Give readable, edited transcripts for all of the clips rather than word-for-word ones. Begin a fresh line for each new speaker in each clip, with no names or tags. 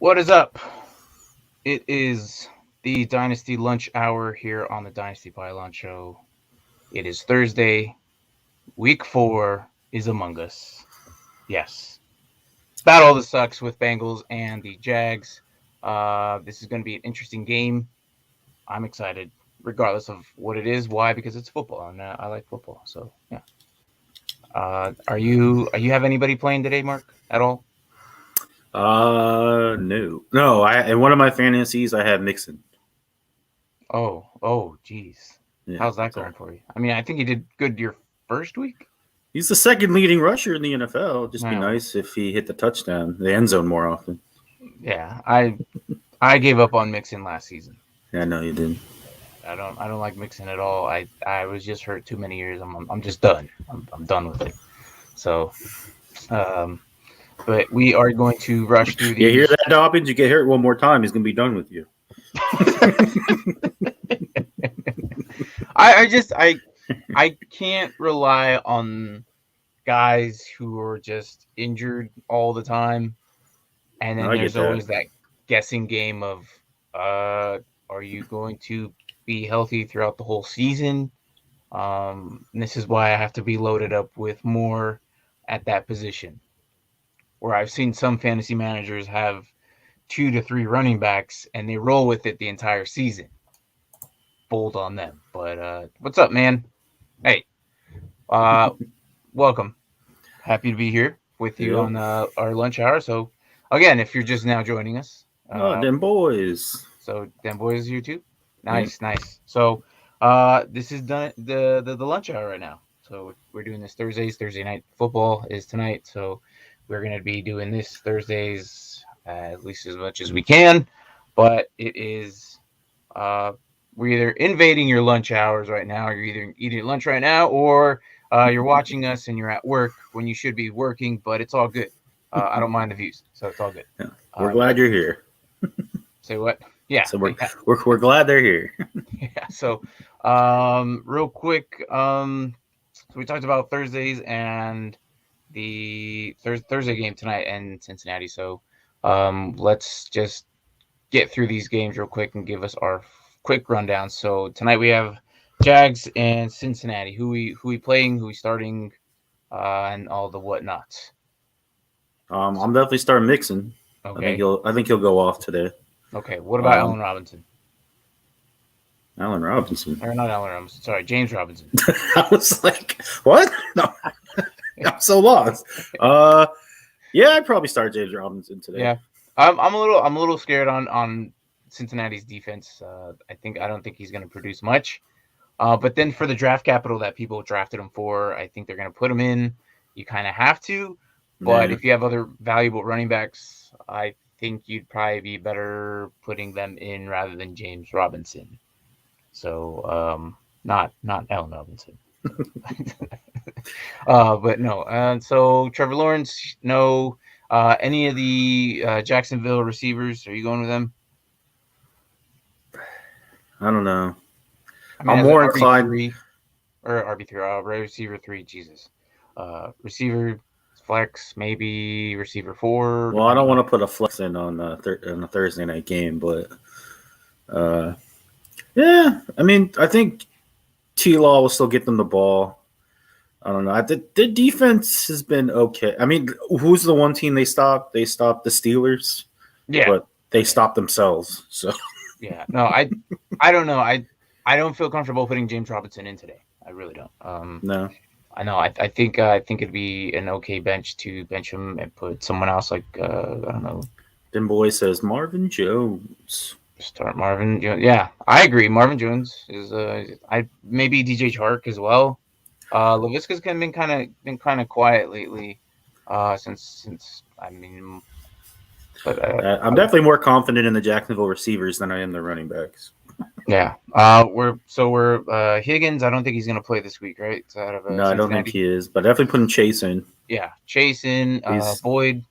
What is up? It is the Dynasty Lunch Hour here on the Dynasty Pylon Show. It is Thursday. Week 4 is among us. Yes. Battle of the Sucks with Bengals and the Jags. This is going to be an interesting game. I'm excited, regardless of what it is. Why? Because it's football, and I like football. So, yeah. Are you have anybody playing today, Mark, at all?
No. In one of my fantasies, I have Mixon.
Geez.
Yeah,
How's that going for you? I mean, I think you did good your first week.
He's the second leading rusher in the NFL. It'd just be
Wow.
nice if he hit the touchdown, the end zone more often.
Yeah, I gave up on Mixon last season.
Yeah, I know you did.
I don't like Mixon at all. I was just hurt too many years. I'm just done. I'm done with it. So, but we are going to rush through these.
You hear that, Dobbins? You get hurt one more time, he's gonna be done with you.
I can't rely on guys who are just injured all the time, and then there's always that guessing game of are you going to be healthy throughout the whole season? And this is why I have to be loaded up with more at that position, where I've seen some fantasy managers have 2 to 3 running backs and they roll with it the entire season. Bold on them. But what's up, man? Hey, welcome. Happy to be here with you on our lunch hour. So, again, if you're just now joining us.
Them boys.
So, them boys here too? Nice. So, this is done the lunch hour right now. So, we're doing this Thursdays. Thursday night football is tonight. So, we're going to be doing this Thursdays at least as much as we can. But it is, we're either invading your lunch hours right now, or you're either eating lunch right now, or you're watching us and you're at work when you should be working, but it's all good. I don't mind the views, so it's all good.
Yeah. We're glad you're here.
Say what? Yeah.
So we're glad they're here.
Yeah. So, real quick, so we talked about Thursdays and the Thursday game tonight in Cincinnati. So, let's just get through these games real quick and give us our quick rundown. So tonight we have Jags and Cincinnati. Who we playing? Who we starting? And all the whatnots.
I'm definitely starting Mixon.
Okay.
I think he'll go off today.
Okay. What about Allen Robinson?
Allen Robinson.
Or not Allen Robinson. Sorry, James Robinson.
I was like, what? No. I'm so lost. Yeah, I'd probably start James Robinson today.
Yeah. I'm a little scared on Cincinnati's defense. I don't think he's going to produce much. But then for the draft capital that people drafted him for, I think they're going to put him in. You kind of have to. But if you have other valuable running backs, I think you'd probably be better putting them in rather than James Robinson. So not Allen Robinson. But no. So Trevor Lawrence, no. Any of the Jacksonville receivers, are you going with them?
I don't know.
I mean,
I'm more inclined.
RB3, receiver 3, Jesus. Receiver flex, maybe receiver 4.
Well, I don't want to put a flex in on a Thursday night game, but yeah. I mean, I think T-Law will still get them the ball. I don't know. The defense has been okay. I mean, who's the one team they stopped? They stopped the Steelers.
Yeah.
But they stopped themselves. So
yeah. No, I don't know. I don't feel comfortable putting James Robinson in today. I really don't.
No.
I know. I think it'd be an okay bench to bench him and put someone else like I don't know.
Then boy says Marvin Jones.
Start Marvin Jones. Yeah, I agree. Marvin Jones is maybe DJ Chark as well. Laviska's been kind of quiet lately, since I mean, but
I'm definitely more confident in the Jacksonville receivers than I am the running backs.
Yeah. We're Higgins. I don't think he's gonna play this week, right?
No, Cincinnati. I don't think he is. But definitely putting Chase in.
Yeah, Chase in. Boyd.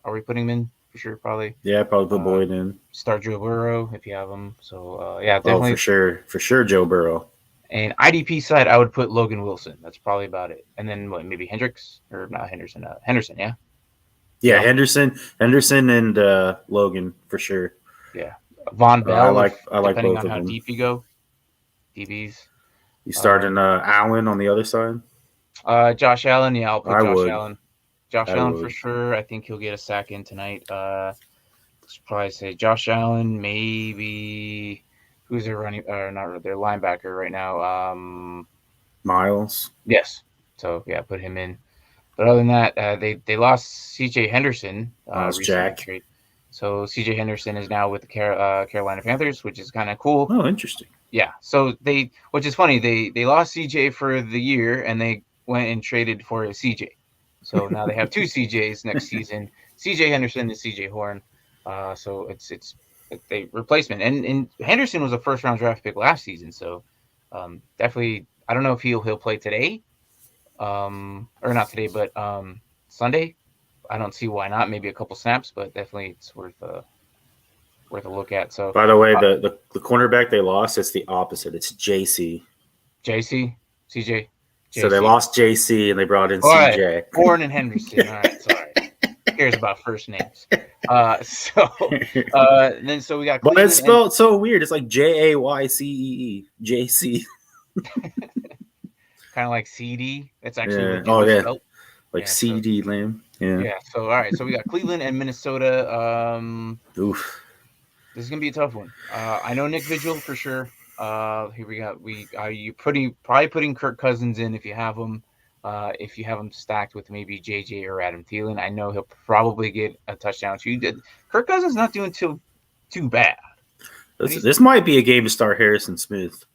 Are we putting him in for sure? Probably.
Yeah, probably put Boyd in.
Start Joe Burrow if you have him. So yeah, definitely.
Oh, for sure, Joe Burrow.
And IDP side, I would put Logan Wilson. That's probably about it. And then maybe Hendricks or not Henderson. Henderson, yeah.
Yeah, Henderson, and Logan for sure.
Yeah, Von Bell.
I like
Depending
both
on
of
how
them.
deep you go, DBs.
You starting Allen on the other side?
Josh Allen. Yeah, I'll put Josh Allen. Josh Allen for sure. I think he'll get a sack in tonight. Let's probably say Josh Allen. Maybe who's their running or not their linebacker right now?
Miles.
Yes. So yeah, put him in. But other than that, they lost C.J. Henderson recently. Trade. So C.J. Henderson is now with the Carolina Panthers, which is kind of cool.
Oh, interesting.
Yeah. So which is funny, they lost C.J. for the year, and they went and traded for a C.J. So now they have two C.J.s next season: C.J. Henderson and C.J. Horn. So it's a replacement, and Henderson was a first-round draft pick last season. So definitely, I don't know if he'll play today. Or not today, but Sunday. I don't see why not. Maybe a couple snaps, but definitely it's worth a look at. So,
by the way, the cornerback they lost, it's the opposite. It's JC.
JC, CJ.
JC. So they lost JC and they brought in CJ.
Right. Horn and Henderson. All right, sorry. Who cares about first names? Then so we got.
But it's spelled so weird. It's like JAYCEE. JC.
Kind of like CD. It's actually
spelled. Like CD lame. Yeah.
Yeah. So all right. So we got Cleveland and Minnesota.
Oof.
This is gonna be a tough one. I know Nick Vigil for sure. Here we got you probably putting Kirk Cousins in if you have him. If you have him stacked with maybe JJ or Adam Thielen, I know he'll probably get a touchdown too. Kirk Cousins not doing too bad.
This might be a game to start Harrison Smith.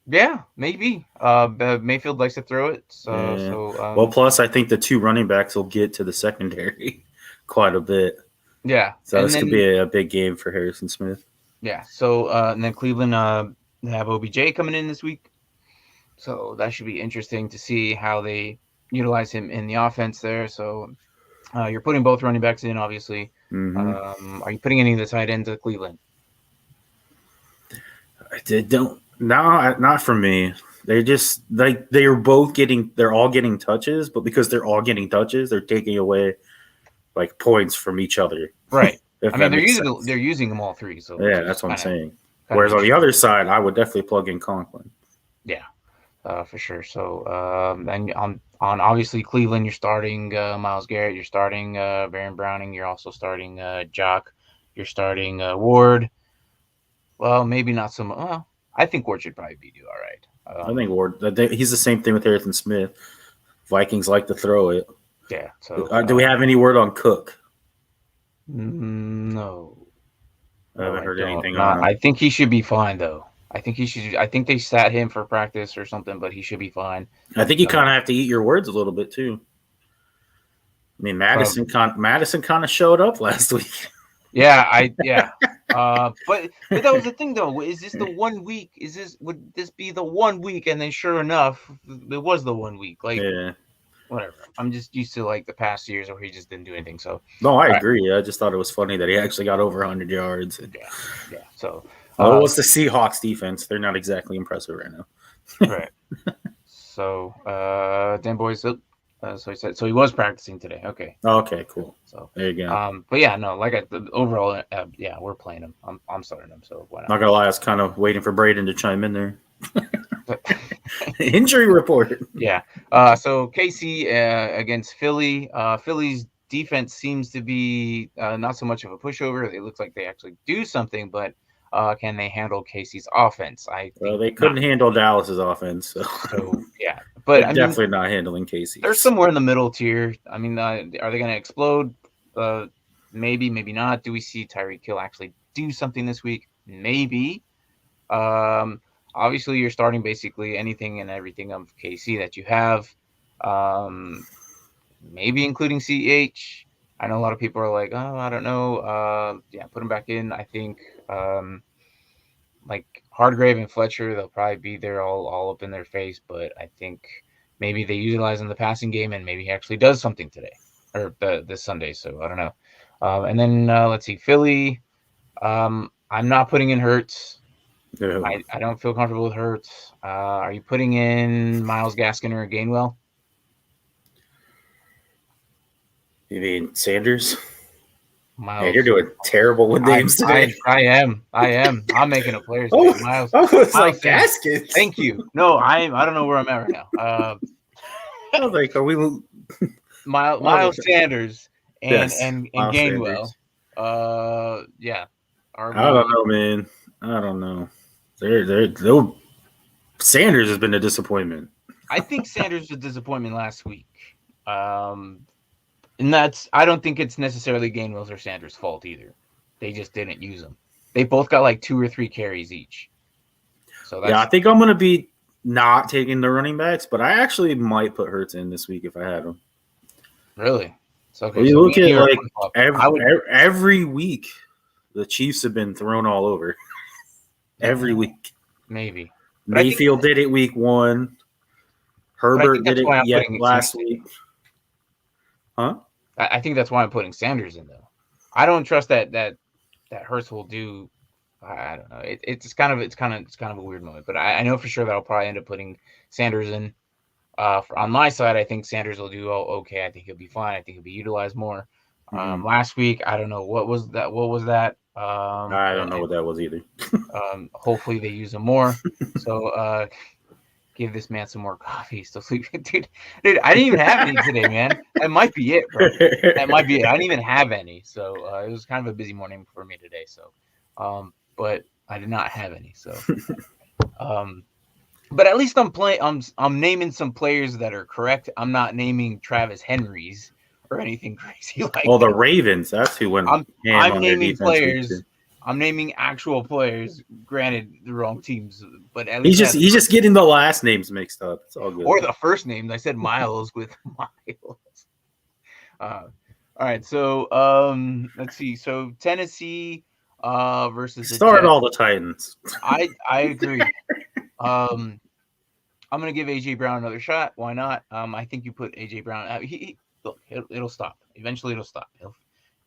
Yeah, maybe. Mayfield likes to throw it. So
plus I think the two running backs will get to the secondary quite a bit.
Yeah.
So this could be a big game for Harrison Smith.
Yeah. So and then Cleveland have OBJ coming in this week. So that should be interesting to see how they utilize him in the offense there. So you're putting both running backs in, obviously.
Mm-hmm.
Are you putting any of the tight ends at Cleveland?
No, not for me. They just they're all getting touches, but because they're all getting touches, they're taking away like points from each other.
Right. I mean, they're using them all three. So
yeah, that's what I'm saying. Whereas on the other side, I would definitely plug in Conklin.
Yeah, for sure. So then on obviously Cleveland, you're starting Myles Garrett, you're starting Baron Browning, you're also starting Jock, you're starting Ward. Well, maybe not so much. Well, I think Ward should probably do all right.
I think Ward. He's the same thing with Harrison Smith. Vikings like to throw it.
Yeah. So
do we have any word on Cook?
No.
I haven't heard anything on him.
I think he should be fine though. I think they sat him for practice or something, but he should be fine.
I think you kind of have to eat your words a little bit too. I mean, Madison kind of showed up last week.
Yeah, but that was the thing though. Is this the 1 week? Would this be the 1 week? And then sure enough, it was the 1 week. Like, yeah. Whatever. I'm just used to like the past years where he just didn't do anything. So
no, I agree. Right. I just thought it was funny that he actually got over 100 yards.
Yeah. So
what's the Seahawks defense? They're not exactly impressive right now.
Right. So Dan Boyd. So he said. So he was practicing today. Okay.
Okay. Cool. So there you
go. But yeah, no. Like overall, yeah, we're playing him. I'm starting him. So why not?
Not gonna lie, I was kind of waiting for Braden to chime in there. Injury report.
Yeah. So KC against Philly. Philly's defense seems to be not so much of a pushover. It looks like they actually do something, but can they handle KC's offense?
They couldn't handle Dallas's offense. So
yeah, but
definitely not handling KC.
They're somewhere in the middle tier. I mean, are they going to explode? Maybe, maybe not. Do we see Tyreek Hill actually do something this week? Maybe. Obviously, you're starting basically anything and everything of KC that you have, maybe including CEH. I know a lot of people are like, oh, I don't know. Yeah, put him back in. I think like Hardgrave and Fletcher, they'll probably be there all up in their face. But I think maybe they utilize in the passing game and maybe he actually does something today or this Sunday. So I don't know. And then let's see, Philly. I'm not putting in Hurts. No. I don't feel comfortable with Hurts. Are you putting in Myles Gaskin or Gainwell?
You mean Sanders?
Miles.
Man, you're doing terrible with names today.
I am. I'm making a player's
Oh,
name. Miles.
I was
Miles
like
Sanders.
Gaskins.
Thank you. No, I don't know where I'm at right now.
I was like, are we?
Miles Sanders and
Miles
Gainwell.
Sanders.
Yeah.
I don't know, man. I don't know. Sanders has been a disappointment.
I think Sanders was a disappointment last week. And I don't think it's necessarily Gainwell's or Sanders' fault either. They just didn't use them. They both got like 2 or 3 carries each. So
I think I'm going to be not taking the running backs, but I actually might put Hurts in this week if I had him.
Really? It's okay.
Well, you look at like every week, the Chiefs have been thrown all over. Every week.
Maybe.
Mayfield did it week 1. Herbert did it last week. Huh?
I think that's why I'm putting Sanders in, though. I don't trust that Hurts will do. I don't know. It's kind of a weird moment, but I know for sure that I'll probably end up putting Sanders in. On my side, I think Sanders will do okay. I think he'll be fine. I think he'll be utilized more. Last week, I don't know what was that.
I don't know what that was either.
Hopefully they use him more. So give this man some more coffee. He's still sleeping, dude. I didn't even have any today, man. That might be it, bro. That might be it. I didn't even have any, so it was kind of a busy morning for me today. So, but I did not have any. So, but at least I'm playing. I'm naming some players that are correct. I'm not naming Travis Henry's or anything crazy like.
Oh, the Ravens. That's who went.
I'm naming players. I'm naming actual players. Granted, the wrong teams, but at least
he's just getting the last names mixed up. It's all good.
Or the first names. I said Miles with Miles. All right, so let's see. So Tennessee versus the
start
Jets.
all the Titans.
I agree. I'm gonna give AJ Brown another shot. Why not? I think you put AJ Brown out. Look, it'll stop. Eventually, it'll stop.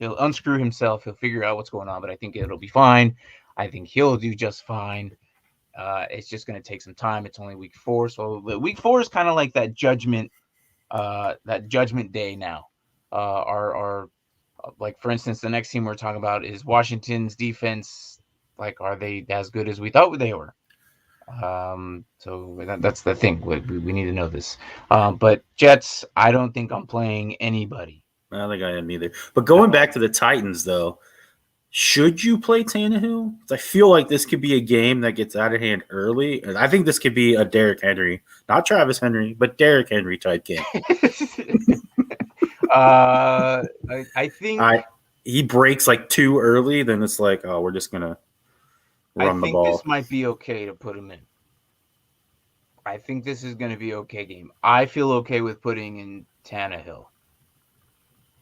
He'll unscrew himself. He'll figure out what's going on, but I think it'll be fine. I think he'll do just fine. It's just going to take some time. It's only week 4. So week 4 is kind of like that judgment day now. Our like, for instance, the next team we're talking about is Washington's defense. Like, are they as good as we thought they were? So that's the thing. We need to know this. But Jets, I don't think I'm playing anybody.
I don't think I am either. But going back to the Titans, though, should you play Tannehill? I feel like this could be a game that gets out of hand early. And I think this could be a Derrick Henry, not Travis Henry, but Derrick Henry type game.
I think
he breaks like too early, then it's like, oh, we're just gonna run the ball.
This might be okay to put him in. I think this is going to be an okay game. I feel okay with putting in Tannehill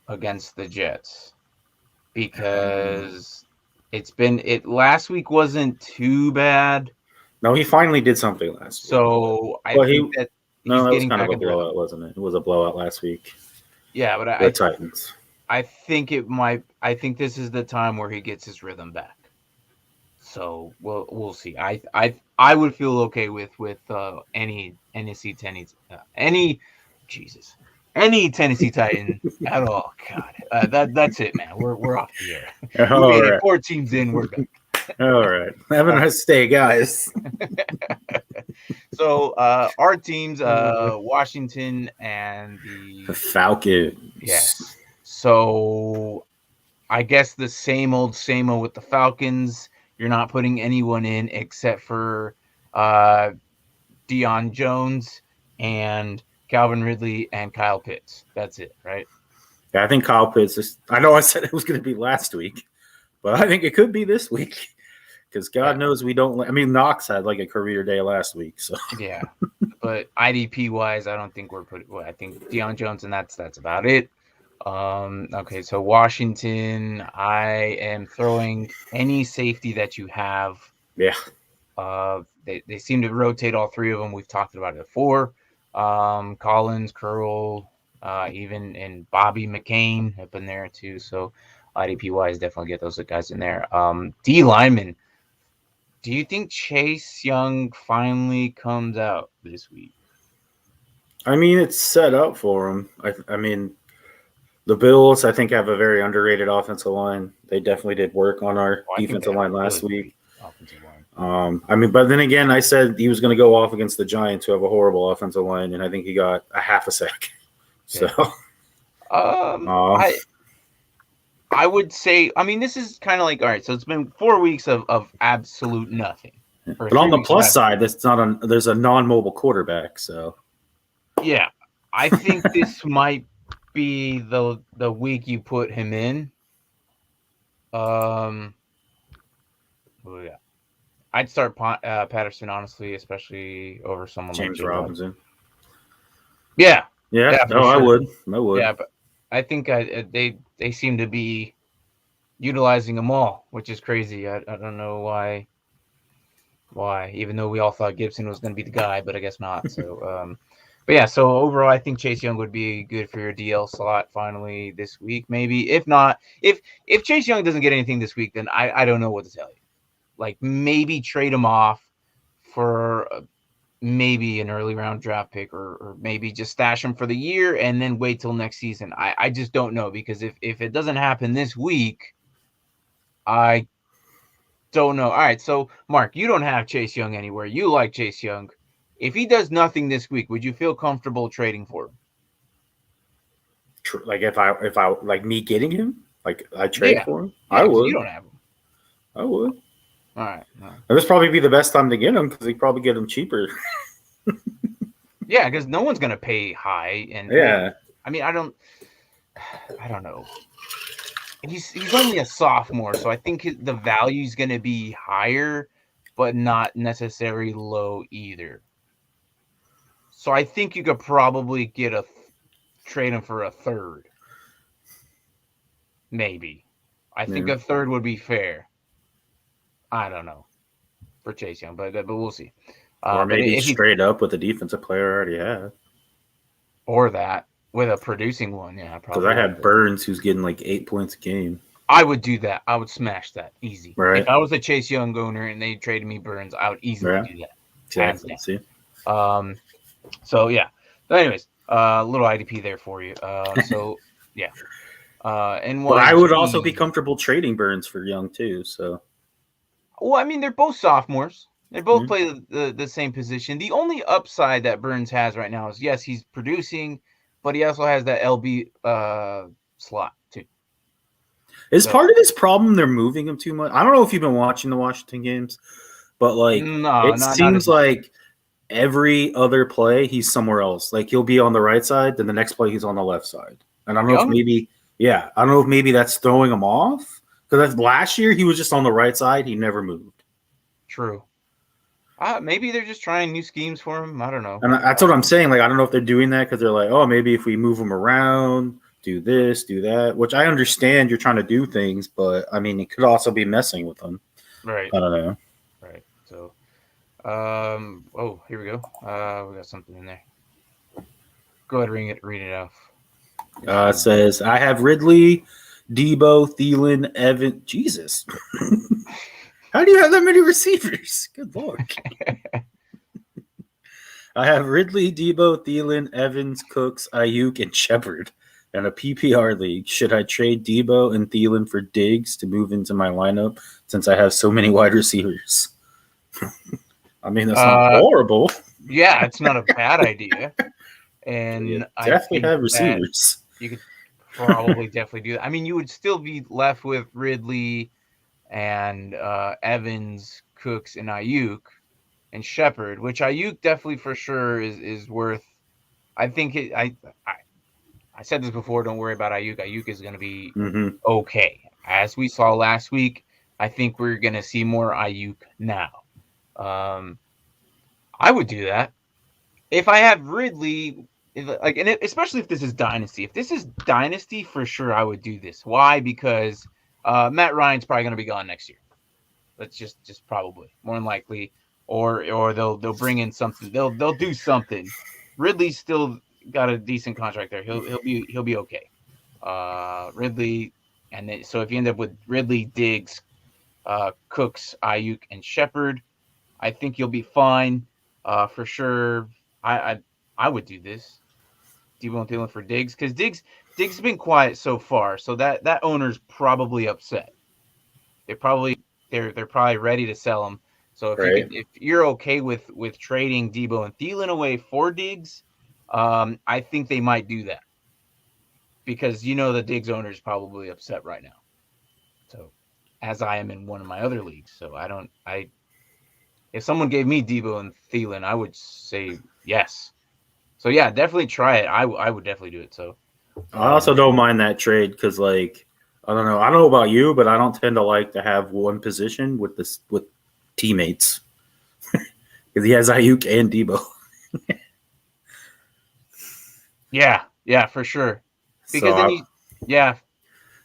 against the Jets because last week wasn't too bad.
No, he finally did something last week.
So I think that
that was kind of a blowout, wasn't it? It was a blowout last week.
Yeah, but
the Titans.
I think this is the time where he gets his rhythm back. So we'll see. I would feel okay with any Tennessee Titan at all. God, that's it, man. We're off the air. We made it 4 teams in. We're good.
All right. Have a nice day, guys.
So our teams, Washington and the
Falcons.
Yes. So I guess the same old with the Falcons. You're not putting anyone in except for Deion Jones and Calvin Ridley and Kyle Pitts. That's it, right?
Yeah, I think Kyle Pitts I know I said it was going to be last week, but I think it could be this week because God knows we don't. I mean, Knox had like a career day last week, so
yeah. But IDP wise, I don't think we're putting. Well, I think Deion Jones, and that's about it. Okay, so Washington, I am throwing any safety that you have.
Yeah.
They seem to rotate all 3 of them. We've talked about it before. Collins, Curl, even and Bobby McCain have been there too. So IDP wise, definitely get those guys in there. D lineman. Do you think Chase Young finally comes out this week?
I mean, it's set up for him. I mean, The Bills, I think, have a very underrated offensive line. They definitely did work on our
I think they
defensive
have a
line last
really
week.
great offensive line.
I mean, but then again, I said he was going to go off against the Giants, who have a horrible offensive line, and I think he got a half a sack. So,
I would say, I mean, this is kind of like, all right, so it's been 4 weeks of absolute nothing. Or
but on
3
the
weeks of
plus side, that's not there's a non-mobile quarterback. So,
yeah, I think this might be the week you put him in. Yeah. I'd start Patterson, honestly, especially over someone like
James
J-Rob.
Robinson.
Yeah.
Yeah,
for
I
sure.
would.
Yeah, but I think they seem to be utilizing them all, which is crazy. I don't know why, even though we all thought Gibson was going to be the guy, but I guess not. So, but yeah, so overall, I think Chase Young would be good for your DL slot finally this week, maybe. If not, if Chase Young doesn't get anything this week, then I don't know what to tell you. Like, maybe trade him off for maybe an early round draft pick, or maybe just stash him for the year and then wait till next season. I just don't know, because if it doesn't happen this week, I don't know. All right, so Mark, you don't have Chase Young anywhere. You like Chase Young. If he does nothing this week, would you feel comfortable trading for him?
Like if I like me getting him, like I trade for him,
Yeah,
I
because
would.
you don't have him.
I would.
All right.
And this probably be the best time to get him because he probably get him cheaper.
Yeah, because no one's gonna pay high, and
yeah.
I mean, I don't know. He's only a sophomore, so I think the value is gonna be higher, but not necessarily low either. So I think you could probably trade him for a third. Maybe. I think a third would be fair. I don't know for Chase Young, but we'll see.
Or maybe straight up with a defensive player I already have.
Or that with a producing one, yeah, probably.
Because I have Burns, who's getting like 8 points a game.
I would do that. I would smash that easy.
Right.
If I was a Chase Young owner and they traded me Burns, I would easily do that.
Exactly. See.
So yeah. But anyways, little IDP there for you. So yeah. And
but I would also be comfortable trading Burns for Young too. So.
Well, I mean, they're both sophomores. They both play the same position. The only upside that Burns has right now is, yes, he's producing, but he also has that LB slot too.
Is part of his problem they're moving him too much? I don't know if you've been watching the Washington games, but like it seems like every other play he's somewhere else. Like he'll be on the right side, then the next play he's on the left side. And I don't know if maybe that's throwing him off. Because last year he was just on the right side, he never moved.
True. Maybe they're just trying new schemes for him. I don't know.
And that's what I'm saying. Like I don't know if they're doing that because they're like, oh, maybe if we move him around, do this, do that. Which I understand you're trying to do things, but I mean it could also be messing with them.
Right.
I don't know.
Right. So, oh, here we go. We got something in there. Go ahead, read it off.
It says I have Ridley, Debo, Thielen, Evan. Jesus. How do you have that many receivers? Good Lord. I have Ridley, Debo, Thielen, Evans, Cooks, Ayuk, and Shepard in a PPR league. Should I trade Debo and Thielen for Diggs to move into my lineup since I have so many wide receivers? I mean, that's not horrible.
Yeah, it's not a bad idea. And
I definitely have receivers.
You could probably definitely do that. I mean, you would still be left with Ridley and Evans, Cooks, and Ayuk, and Shepard, which Ayuk definitely for sure is worth. I think I said this before. Don't worry about Ayuk. Ayuk is going to be okay. As we saw last week, I think we're going to see more Ayuk now. I would do that if I had Ridley. Especially if this is Dynasty. If this is Dynasty, for sure I would do this. Why? Because Matt Ryan's probably going to be gone next year. That's just probably more than likely, or they'll bring in something. They'll do something. Ridley's still got a decent contract there. He'll be okay. Ridley, and then, so if you end up with Ridley, Diggs, Cooks, Ayuk, and Shepard, I think you'll be fine. For sure, I would do this. Debo and Thielen for Diggs? Because Diggs has been quiet so far, so that owner's probably upset. They're probably ready to sell him. So if you're okay with trading Debo and Thielen away for Diggs, I think they might do that because the Diggs owner is probably upset right now. So, as I am in one of my other leagues, so if someone gave me Debo and Thielen, I would say yes. So yeah, definitely try it. I would definitely do it. So
I also don't mind that trade because, like, I don't know about you, but I don't tend to like to have one position with teammates because he has Ayuk and Debo.
yeah, for sure. Because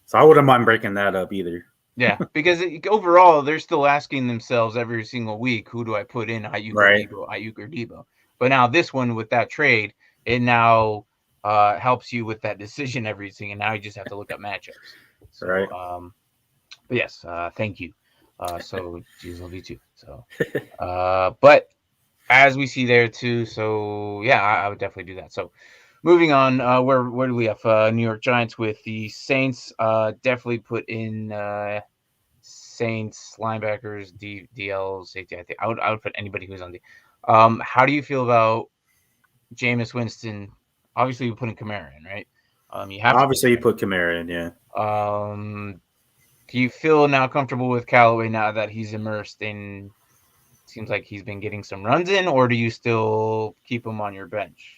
so I wouldn't mind breaking that up either.
Yeah, because overall they're still asking themselves every single week, who do I put in, Ayuk or Debo? But now this one with that trade, it now helps you with that decision everything, and now you just have to look at matchups. So,
right.
But yes, thank you. So Jesus love you too. So, but as we see there too, so yeah, I would definitely do that. So, moving on, where do we have New York Giants with the Saints? Definitely put in Saints linebackers, DL safety. I think I would put anybody who's on the. How do you feel about Jameis Winston? Obviously, you're putting Kamara in, right? You have
obviously you put Kamara in, yeah.
Do you feel now comfortable with Callaway now that he's immersed in? Seems like he's been getting some runs in, or do you still keep him on your bench?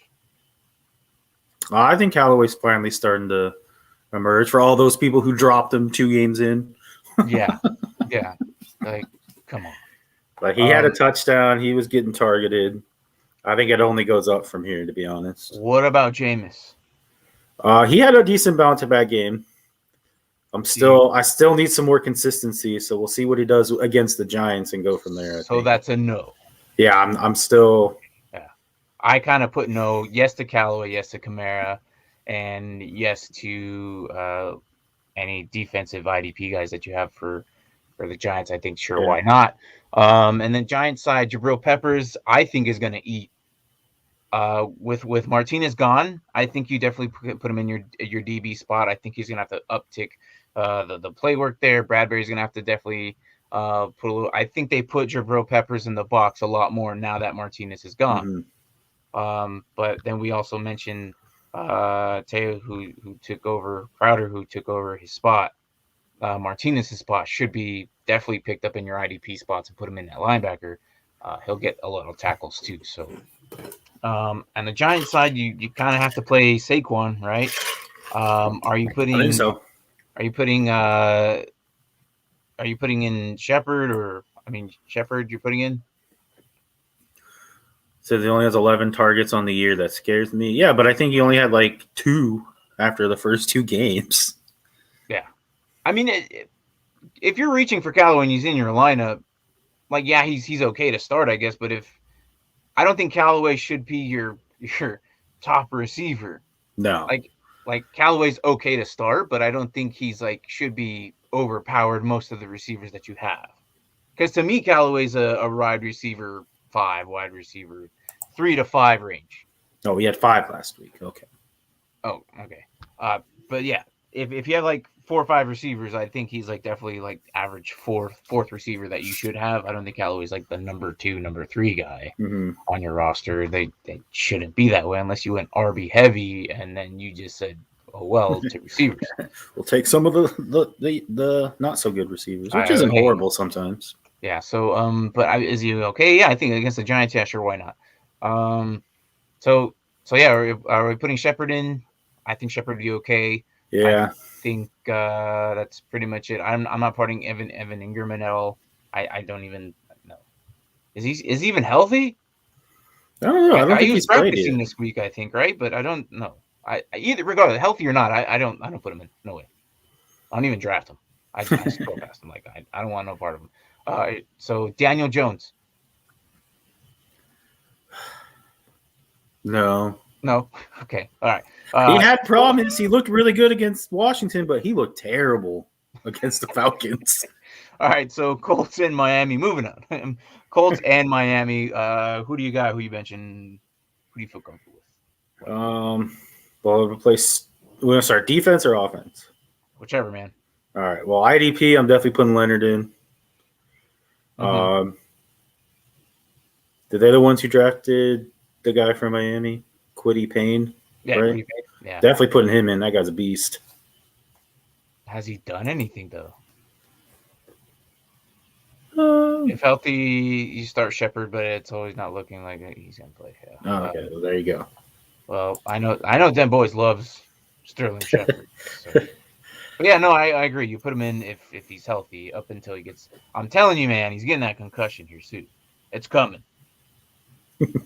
I think Callaway's finally starting to emerge for all those people who dropped him 2 games in.
Yeah. Like, come on.
But he had a touchdown. He was getting targeted. I think it only goes up from here, to be honest.
What about Jameis?
He had a decent bounce-back game. I still need some more consistency, so we'll see what he does against the Giants and go from there.
So that's a no.
Yeah, I'm still.
Yeah, I kind of put no. Yes to Callaway, yes to Kamara, and yes to any defensive IDP guys that you have for the Giants. I think sure, why not? And then Giants side, Jabril Peppers, I think is going to eat. With Martinez gone, I think you definitely put him in your DB spot. I think he's gonna have to uptick the play work there. Bradbury's gonna have to definitely put a little. I think they put Jabril Peppers in the box a lot more now that Martinez is gone. Mm-hmm. But then we also mentioned Teo who took over, Crowder who took over his spot. Martinez's spot should be definitely picked up in your IDP spots and put him in that linebacker. He'll get a lot of tackles too. So. And the Giants side, you kind of have to play Saquon, right? Are you putting?
I think so.
Are you putting in Shepard Shepard? You're putting in.
So he only has 11 targets on the year. That scares me. Yeah, but I think he only had like 2 after the first 2 games.
Yeah, I mean, if you're reaching for Callaway and he's in your lineup, like he's okay to start, I guess. But I don't think Callaway should be your top receiver.
No.
Like Callaway's okay to start, but I don't think he's should be overpowered most of the receivers that you have. Because to me, Callaway's a wide receiver 5, wide receiver 3 to 5 range.
Oh, we had 5 last week. Okay.
Oh, okay. But yeah, if you have 4 or 5 receivers, I think he's definitely average fourth receiver that you should have. I don't think Callaway's the number 2, number 3 guy on your roster. They shouldn't be that way unless you went RB heavy and then you just said, oh well, to receivers.
We'll take some of the not so good receivers, which isn't horrible sometimes.
Yeah. So but is he okay? Yeah, I think against the Giants, yeah, sure, why not? So yeah, are we putting Shepard in? I think Shepard would be okay.
Yeah.
I think that's pretty much it. I'm not parting Evan Ingram at all. I don't even know. Is he even healthy?
I don't know. I don't think
he was
he's
practicing this week, I think, right? But I don't know. I either regardless, healthy or not, I don't put him in. No way. I don't even draft him. I scroll past him. I don't want no part of him. So Daniel Jones.
No.
Okay. All right.
He had problems. He looked really good against Washington, but he looked terrible against the Falcons.
All right. So Colts and Miami. Moving on. Colts and Miami. Who do you got? Who you mentioned? Who do you feel comfortable with?
Well, we're going to start defense or offense?
Whichever, man.
All right. Well, IDP, I'm definitely putting Leonard in. They're the ones who drafted the guy from Miami, Kwity Paye.
Yeah,
right?
Kwity Paye. Yeah.
Definitely putting him in. That guy's a beast.
Has he done anything, though?
Um,
If healthy, you start Shepard, but it's always not looking like he's going to play. Yeah.
okay, well, there you go.
Well, I know Den Boys loves Sterling Shepard. So. But yeah, no, I agree. You put him in if he's healthy up until he gets – I'm telling you, man, he's getting that concussion here soon. It's coming. It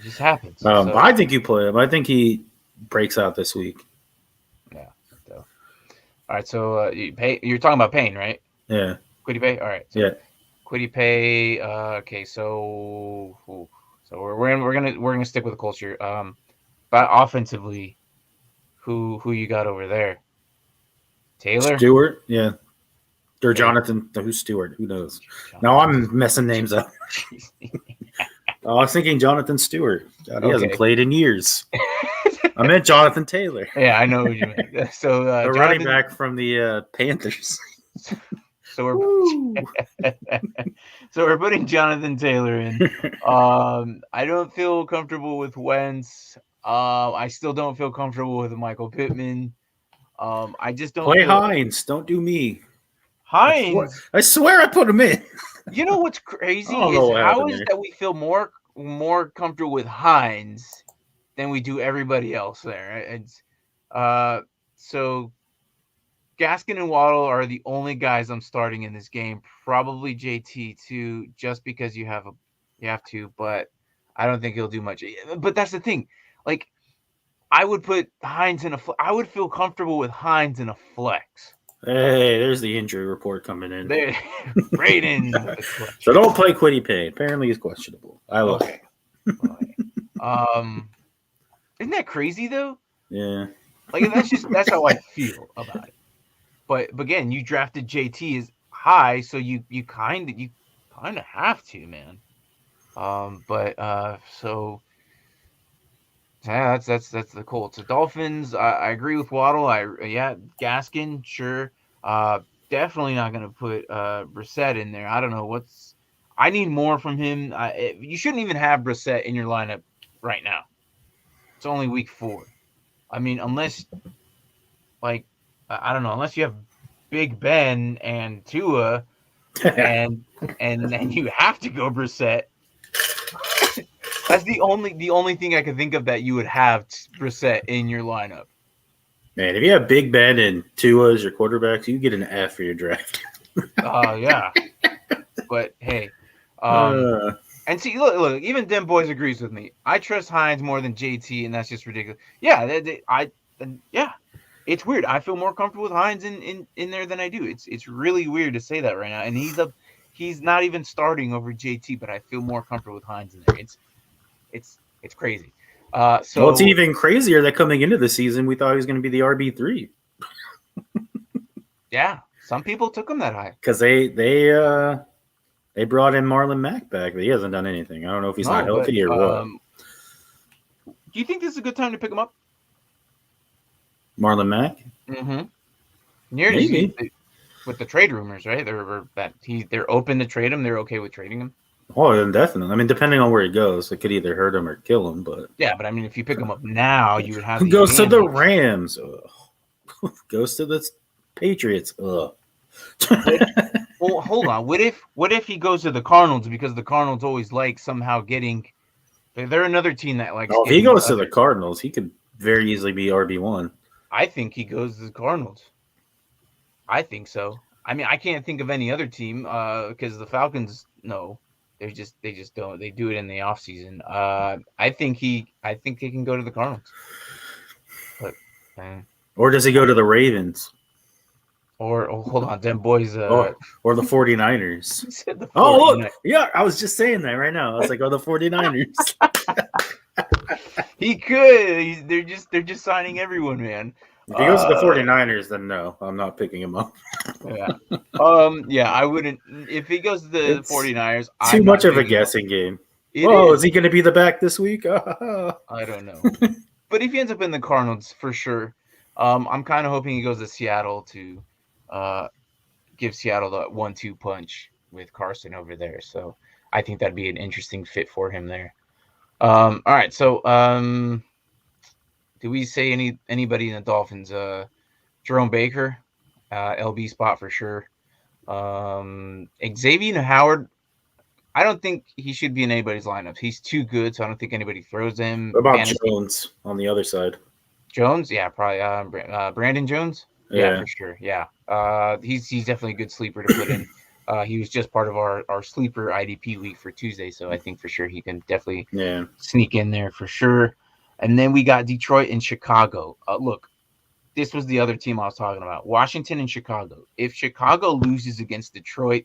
just happens. So,
I think you play him. I think he breaks out this week.
Yeah. So. All right, so you're talking about Payne, right?
Yeah.
Kwity Paye? All right. So
yeah.
Kwity Paye, okay, so we're gonna stick with the Colts here. But offensively, who you got over there? Taylor?
Stewart? Yeah. Or Jonathan. Who's Stewart? Who knows? Now I'm messing names up. I was thinking Jonathan Stewart. God, he hasn't played in years. I meant Jonathan Taylor.
Yeah, I know what you meant. So
the running back from the Panthers.
So we're putting Jonathan Taylor in. I don't feel comfortable with Wentz. I still don't feel comfortable with Michael Pittman. I just don't
play Hines. Don't do me.
Hines.
I swear I put him in.
You know what's crazy is how is that we feel more comfortable with Hines than we do everybody else there. It's so Gaskin and Waddle are the only guys I'm starting in this game. Probably JT too, just because you have to, but I don't think he'll do much. But that's the thing. Like, I would put Hines in I would feel comfortable with Hines in a flex.
Hey, there's the injury report coming in.
Right in.
So don't play Kwity Paye. Apparently he's questionable. I love it.
Isn't that crazy though?
Yeah.
Like that's how I feel about it. But again, you drafted JT as high, so you kind of have to, man. So yeah, that's the Colts. The Dolphins, I agree with Waddle. Gaskin, sure. Definitely not going to put Brissett in there. I don't know I need more from him. You shouldn't even have Brissett in your lineup right now. It's only week 4. I mean, unless I don't know, unless you have Big Ben and Tua, and then you have to go Brissett. That's the only thing I could think of that you would have Brissett in your lineup.
Man, if you have Big Ben and Tua as your quarterbacks, you get an F for your draft.
Yeah. But hey, and see, look, even Dem Boys agrees with me. I trust Hines more than JT, and that's just ridiculous. Yeah, yeah. It's weird. I feel more comfortable with Hines in there than I do. It's really weird to say that right now. And he's not even starting over JT, but I feel more comfortable with Hines in there. It's crazy. So
it's even crazier that coming into the season we thought he was going to be the RB3.
Yeah, some people took him that high
because they brought in Marlon Mack back, but he hasn't done anything. I don't know if he's not healthy or what.
Do you think this is a good time to pick him up?
Marlon Mack?
Mm-hmm. Maybe. With the trade rumors, right? They're open to trade him. They're okay with trading him.
Oh, definitely. I mean, depending on where he goes, it could either hurt him or kill him. But
yeah, but I mean, if you pick him up now, you would have.
Who goes to the Rams? Ugh. Goes to the Patriots. Ugh.
Well, hold on. What if he goes to the Cardinals because the Cardinals always like somehow getting? They're another team that likes.
If he goes to the Cardinals, he could very easily be RB1.
I think he goes to the Cardinals. I think so. I mean, I can't think of any other team because the Falcons. No, they just don't. They do it in the offseason. I think he can go to the Cardinals. But,
or does he go to the Ravens?
Or hold on, them boys.
Or the 49ers.
Said the 49ers.
Oh, look. Yeah, I was just saying that right now. I was like, the 49ers.
He could. They're just signing everyone, man.
If he goes to the 49ers, then no, I'm not picking him up.
Yeah. Yeah, I wouldn't. If he goes to the 49ers,
too much of a guessing game. Is he going to be the back this week?
I don't know. But if he ends up in the Cardinals, for sure, I'm kind of hoping he goes to Seattle to give Seattle the 1-2 punch with Carson over there. So I think that'd be an interesting fit for him there. All right, so do we say anybody in the Dolphins? Jerome Baker, LB spot for sure. Xavier Howard, I don't think he should be in anybody's lineups. He's too good, so I don't think anybody throws him.
What about Jones on the other side?
Jones, yeah, probably. Brandon Jones, yeah, for sure. Yeah, he's definitely a good sleeper to put in. He was just part of our sleeper IDP league for Tuesday, so I think for sure he can definitely sneak in there for sure. And then we got Detroit and Chicago. Look, this was the other team I was talking about. Washington and Chicago. If Chicago loses against Detroit,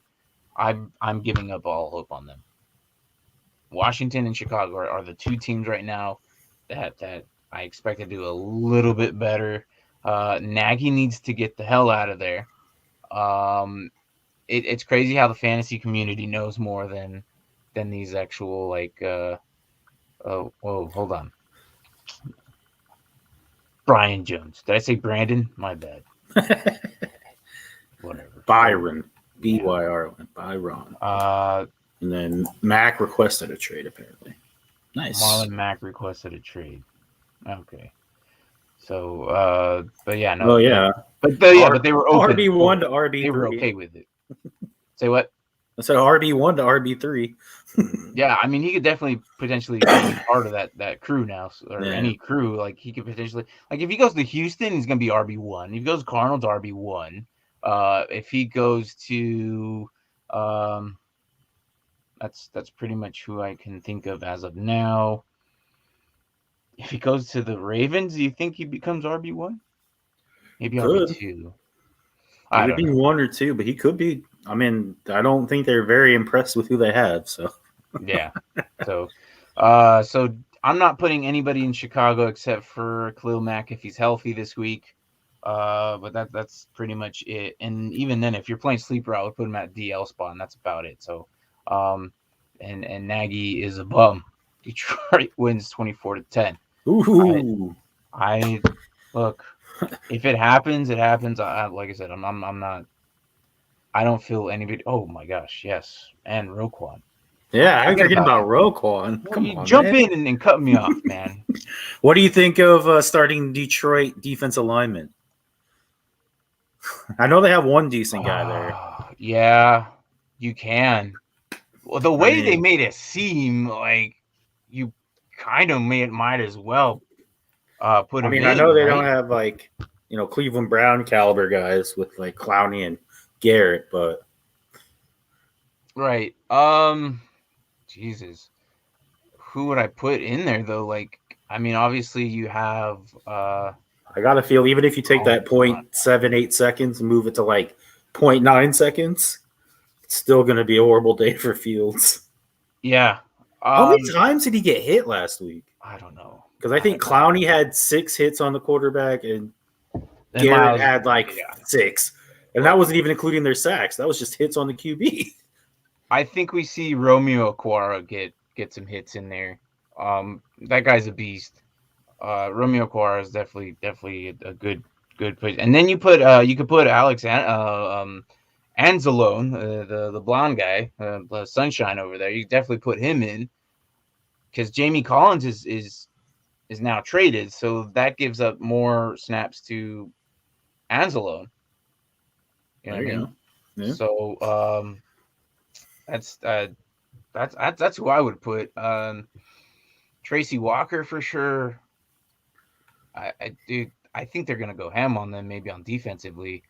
I'm giving up all hope on them. Washington and Chicago are the two teams right now that I expect to do a little bit better. Nagy needs to get the hell out of there. It's crazy how the fantasy community knows more than these actual oh, hold on. Brian Jones. Did I say Brandon? My bad. Whatever.
Byron. B-Y-R-O-N. Byron. And then Mack requested a trade, apparently. Nice.
Marlon Mack requested a trade. Okay. So, but yeah, no.
Oh, yeah.
But they were open.
RB1 to RB3.
They were okay with it. Say what?
I said RB1 to RB3.
Yeah, I mean, he could definitely potentially be part of that crew now, or any crew. Like, he could potentially, like, if he goes to Houston, he's going to be RB1. If he goes to Cardinals, RB1. If he goes to, that's pretty much who I can think of as of now. If he goes to the Ravens, do you think he becomes RB1? Maybe RB2.
He could be 1 or 2, but he could be. I mean, I don't think they're very impressed with who they have. So
yeah. So I'm not putting anybody in Chicago except for Khalil Mack if he's healthy this week. But that's pretty much it. And even then, if you're playing sleeper, I would put him at DL spot, and that's about it. So, and Nagy is a bum. Detroit wins 24-10.
Ooh.
I look. If it happens, it happens. Like I said, I'm not. I don't feel anybody. Oh my gosh, yes, and Roquan.
Yeah, I'm forgetting about Roquan.
Come on, jump in and cut me off, man.
What do you think of starting Detroit defensive lineman? I know they have one decent guy there.
Yeah, you can. Well, the way they made it seem like you kind of might as well put him in.
I know they don't have Cleveland Brown caliber guys with like Clowney and Garrett, but
right. Jesus, who would I put in there though? Like, I mean, obviously you have.
I gotta feel even if you take that 0.78 seconds and move it to like 0.9 seconds, it's still gonna be a horrible day for Fields.
Yeah.
How many times did he get hit last week?
I don't know.
Because I think Clowney had 6 hits on the quarterback and Garrett had 6. And that wasn't even including their sacks. That was just hits on the QB.
I think we see Romeo Okwara get some hits in there. That guy's a beast. Romeo Okwara is definitely a good place. And then you could put Alex Anzalone, the blonde guy, the Sunshine over there. You definitely put him in because Jamie Collins is now traded, so that gives up more snaps to Anzalone. You know what I mean? Yeah. So that's who I would put. Tracy Walker for sure. I think they're gonna go ham on them, maybe on defensively.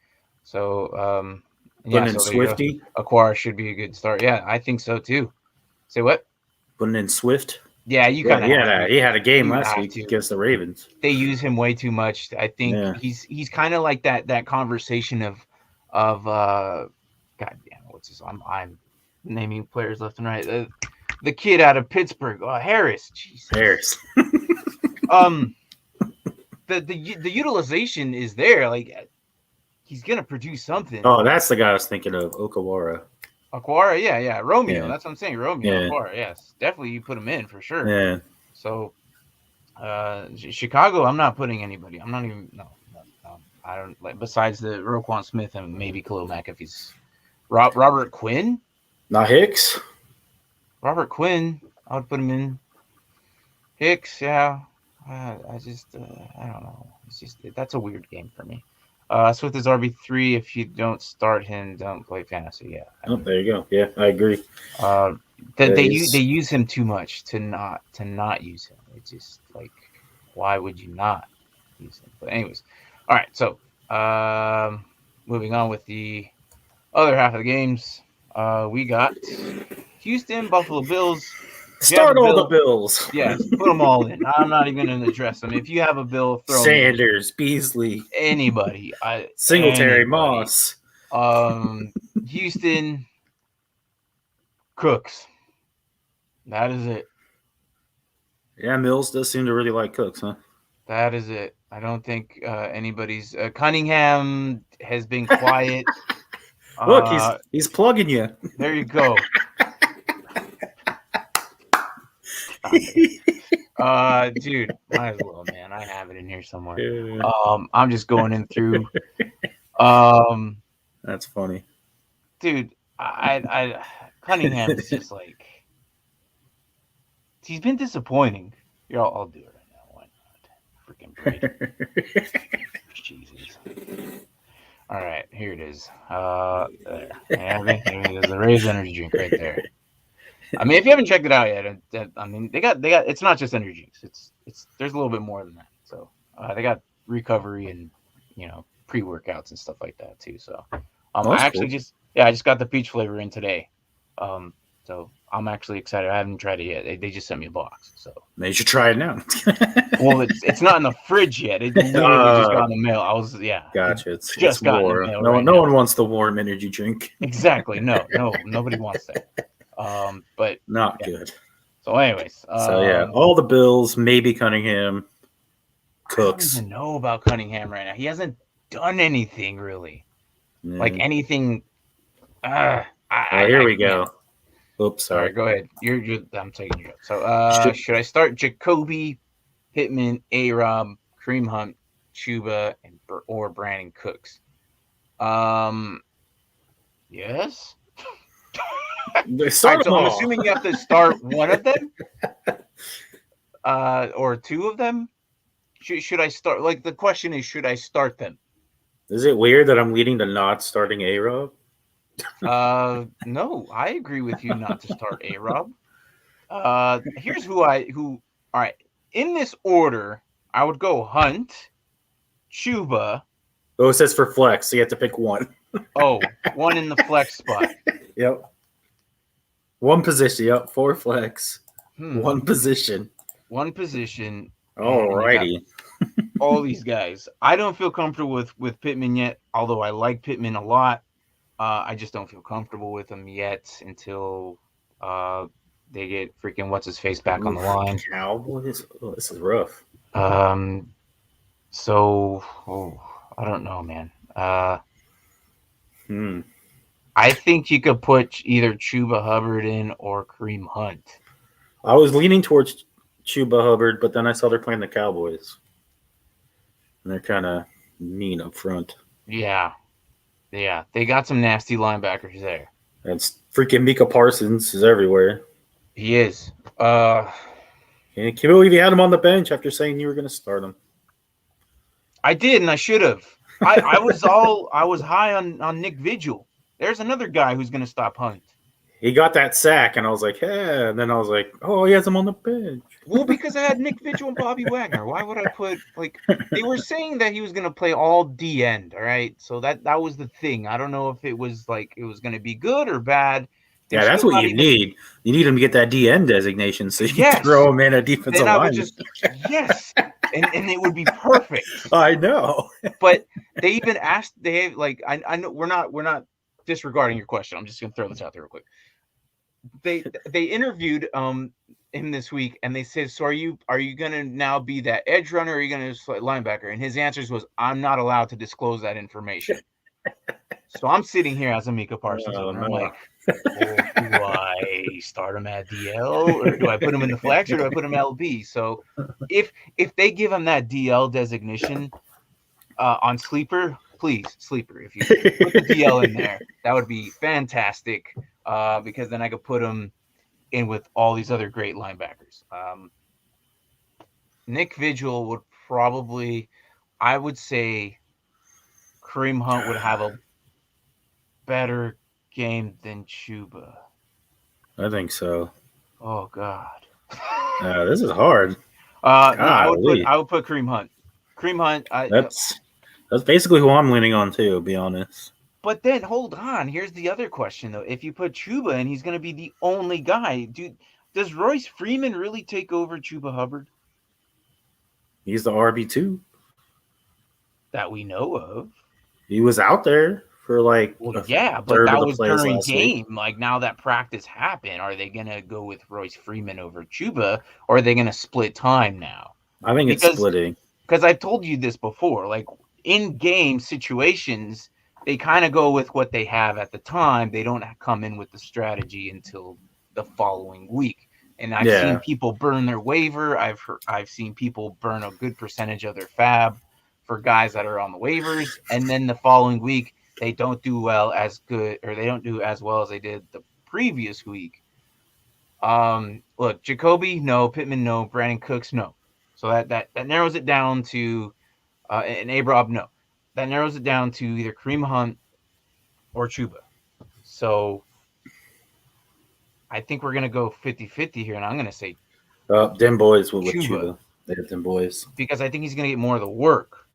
So
Swifty.
Okwara should be a good start. Yeah, I think so too. Say what?
Putting in Swift.
Yeah, you kind of.
He had a game last week against the Ravens.
They use him way too much. I think he's kind of like that conversation of God damn, what's his? I'm naming players left and right. The kid out of Pittsburgh, Harris. Jesus.
Harris.
The utilization is there. Like he's gonna produce something.
Oh, that's the guy I was thinking of, Okwara.
Okwara, yeah. Romeo, that's what I'm saying. Romeo, Okwara, yes. Definitely you put him in for sure.
Yeah.
So Chicago, I'm not putting anybody. I'm not even. No. I don't like. Besides the Roquan Smith and maybe Khalil Mack, if he's Robert Quinn.
Not Hicks.
Robert Quinn, I would put him in. Hicks, yeah. I don't know. It's just that's a weird game for me. Swift is RB3. If you don't start him, don't play fantasy. Yeah.
Oh, there you go. Yeah, I agree.
They use him too much to not use him. It's just like, why would you not use him? But anyways, all right. So moving on with the other half of the games, we got Houston, Buffalo Bills.
Start all the Bills.
Yes, put them all in. I'm not even going to address them. If you have a Bill, throw
Sanders, Beasley,
anybody.
Singletary, Moss.
Houston, Cooks. That is it.
Yeah, Mills does seem to really like Cooks, huh?
That is it. I don't think anybody's. Cunningham has been quiet.
Look, he's plugging you.
There you go. Dude, might as well, man. I have it in here somewhere. Yeah. I'm just going in through.
That's funny,
dude. I Cunningham is just like, he's been disappointing. Yeah, I'll do it right now. Why not? Freaking Brady. Jesus. All right, here it is. There. There's the Rays energy drink right there. I mean, if you haven't checked it out yet, I mean, they got. It's not just energy drinks. It's there's a little bit more than that. So they got recovery and pre-workouts and stuff like that too. So I actually cool. I just got the peach flavor in today. So I'm actually excited. I haven't tried it yet. They just sent me a box. So
maybe you should try it now.
Well, it's not in the fridge yet. It literally just got in the mail.
Gotcha.
It's just got in the mail.
No one wants the warm energy drink.
Exactly. No, nobody wants that. But
not good.
So, anyways,
all the Bills, maybe Cunningham, Cooks.
I don't even know about Cunningham right now. He hasn't done anything really, like anything.
Here we go. Oops, sorry.
Right, go ahead. I'm taking you. So, should I start Jacoby, Pittman, A-Rob, Kareem Hunt, Chuba, or Brandon Cooks? Yes. Right, so I'm assuming you have to start one of them, or two of them. Should I start? Like, the question is, should I start them?
Is it weird that I'm leading to not starting A-Rob?
No, I agree with you not to start A-Rob. Here's who. All right, in this order, I would go Hunt, Chuba.
Oh, it says for flex, so you have to pick one.
One in the flex spot.
Yep. One position. Yep. 4 flex. One position. Alrighty.
All these guys. I don't feel comfortable with Pittman yet, although I like Pittman a lot. I just don't feel comfortable with him yet until they get freaking what's his face back on the line.
Cowboys. Oh, this is rough.
So I don't know, man. I think you could put either Chuba Hubbard in or Kareem Hunt.
I was leaning towards Chuba Hubbard, but then I saw they're playing the Cowboys. And they're kind of mean up front.
Yeah. They got some nasty linebackers there.
That's freaking Micah Parsons is everywhere.
He is.
Can you believe you had him on the bench after saying you were going to start him?
I did, and I should have. I was high on Nick Vigil. There's another guy who's going to stop Hunt.
He got that sack, and I was like, hey. And then I was like, oh, he has him on the bench.
Well, because I had Nick Vigil and Bobby Wagner. Why would I put, they were saying that he was going to play all D-end, all right? So that was the thing. I don't know if it was it was going to be good or bad.
Yeah, that's what you need. You need him to get that DN designation so you can throw him in a defensive line.
Yes, and it would be perfect.
I know.
But they even asked, I know we're not disregarding your question. I'm just going to throw this out there real quick. They interviewed him this week, and they said, so are you going to now be that edge runner, or are you going to linebacker? And his answers was, I'm not allowed to disclose that information. So I'm sitting here as a Micah Parsons, and I'm like, why? you start him at DL or do I put him in the flex or do I put him LB? So if they give him that DL designation on sleeper, please sleeper. If you put the DL in there, that would be fantastic because then I could put him in with all these other great linebackers. Nick Vigil would probably, I would say, Kareem Hunt would have a better game than Chuba.
I think so.
Oh God.
This is hard.
No, I would put Kareem Hunt. Kareem Hunt.
That's basically who I'm leaning on too. To be honest.
But then hold on. Here's the other question though. If you put Chuba and he's going to be the only guy, dude, does Royce Freeman really take over Chuba Hubbard?
He's the RB2
that we know of.
He was out there for like
but that was during game. Week. Like now that practice happened, are they gonna go with Royce Freeman over Chuba, or are they gonna split time now?
I think it's splitting.
Because I've told you this before. Like in game situations, they kind of go with what they have at the time. They don't come in with the strategy until the following week. And I've seen people burn their waiver. I've seen people burn a good percentage of their fab for guys that are on the waivers, and then the following week they don't do as well as they did the previous week. Look, Jacoby, no. Pittman, no. Brandon Cooks, no. So that narrows it down to and Abraham, no. That narrows it down to either Kareem Hunt or Chuba. So I think we're going to go 50-50 here, and I'm going to say
them boys with Chuba. They have them boys.
Because I think he's going to get more of the work.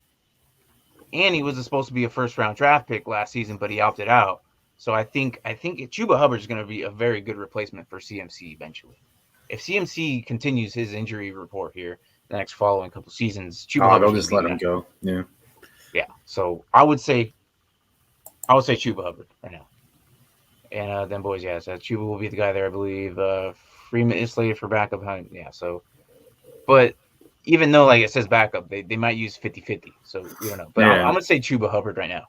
And he was supposed to be a first-round draft pick last season, but he opted out. So I think Chuba Hubbard is going to be a very good replacement for CMC eventually. If CMC continues his injury report here the next following couple seasons, Chuba
they'll just let him go. Yeah.
Yeah. So I would say Chuba Hubbard right now. And then boys, so Chuba will be the guy there, I believe. Freeman is slated for backup. Yeah, so but even though like it says backup, they might use 50-50. So we don't know. But I'm gonna say Chuba Hubbard right now.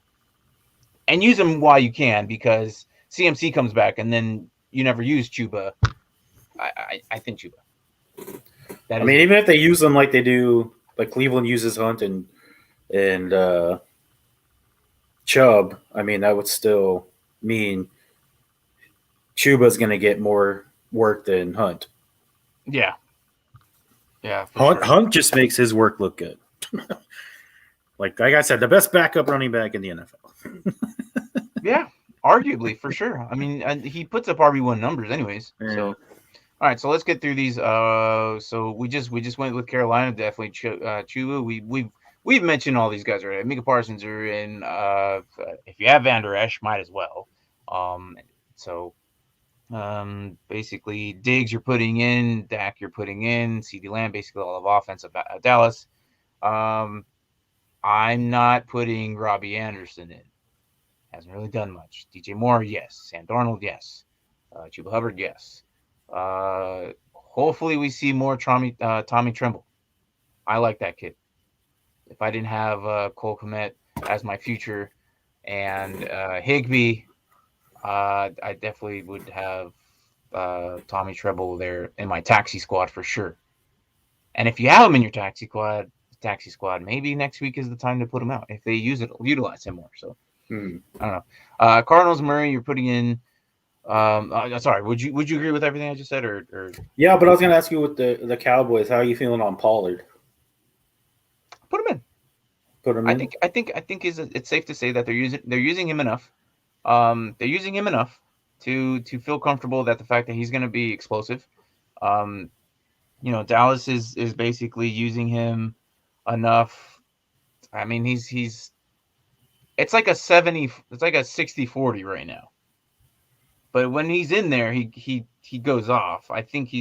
And use him while you can because CMC comes back and then you never use Chuba. I think Chuba.
Even if they use them like they do, like Cleveland uses Hunt and Chubb, that would still mean Chuba's going to get more work than Hunt.
Yeah. Yeah.
Hunt just makes his work look good. like I said, the best backup running back in the NFL.
Yeah, arguably, for sure. He puts up RB1 numbers anyways. Yeah. So, all right, so let's get through these. So we just went with Carolina, definitely Chuba. We've mentioned all these guys already. Micah Parsons are in. If you have Van Der Esch, might as well. Basically Diggs you're putting in, Dak you're putting in, CeeDee Lamb, basically all of offense of Dallas. I'm not putting Robbie Anderson in. Hasn't really done much. DJ Moore, yes. Sam Darnold, yes. Chuba Hubbard, yes. Hopefully we see more Tommy Tremble. I like that kid. If I didn't have Cole Kmet as my future and Higbee, I definitely would have Tommy Treble there in my taxi squad for sure. And if you have him in your taxi squad, maybe next week is the time to put him out if they utilize him more. So I don't know. Cardinals Murray, you're putting in. Sorry, would you agree with everything I just said, or?
Yeah, but I was going to ask you with the Cowboys, how are you feeling on Pollard?
Put him in. I think it's safe to say that they're using him enough. They're using him enough to feel comfortable that the fact that he's going to be explosive. Dallas is basically using him enough. He's it's like a 60-40 right now. But when he's in there, he goes off. I think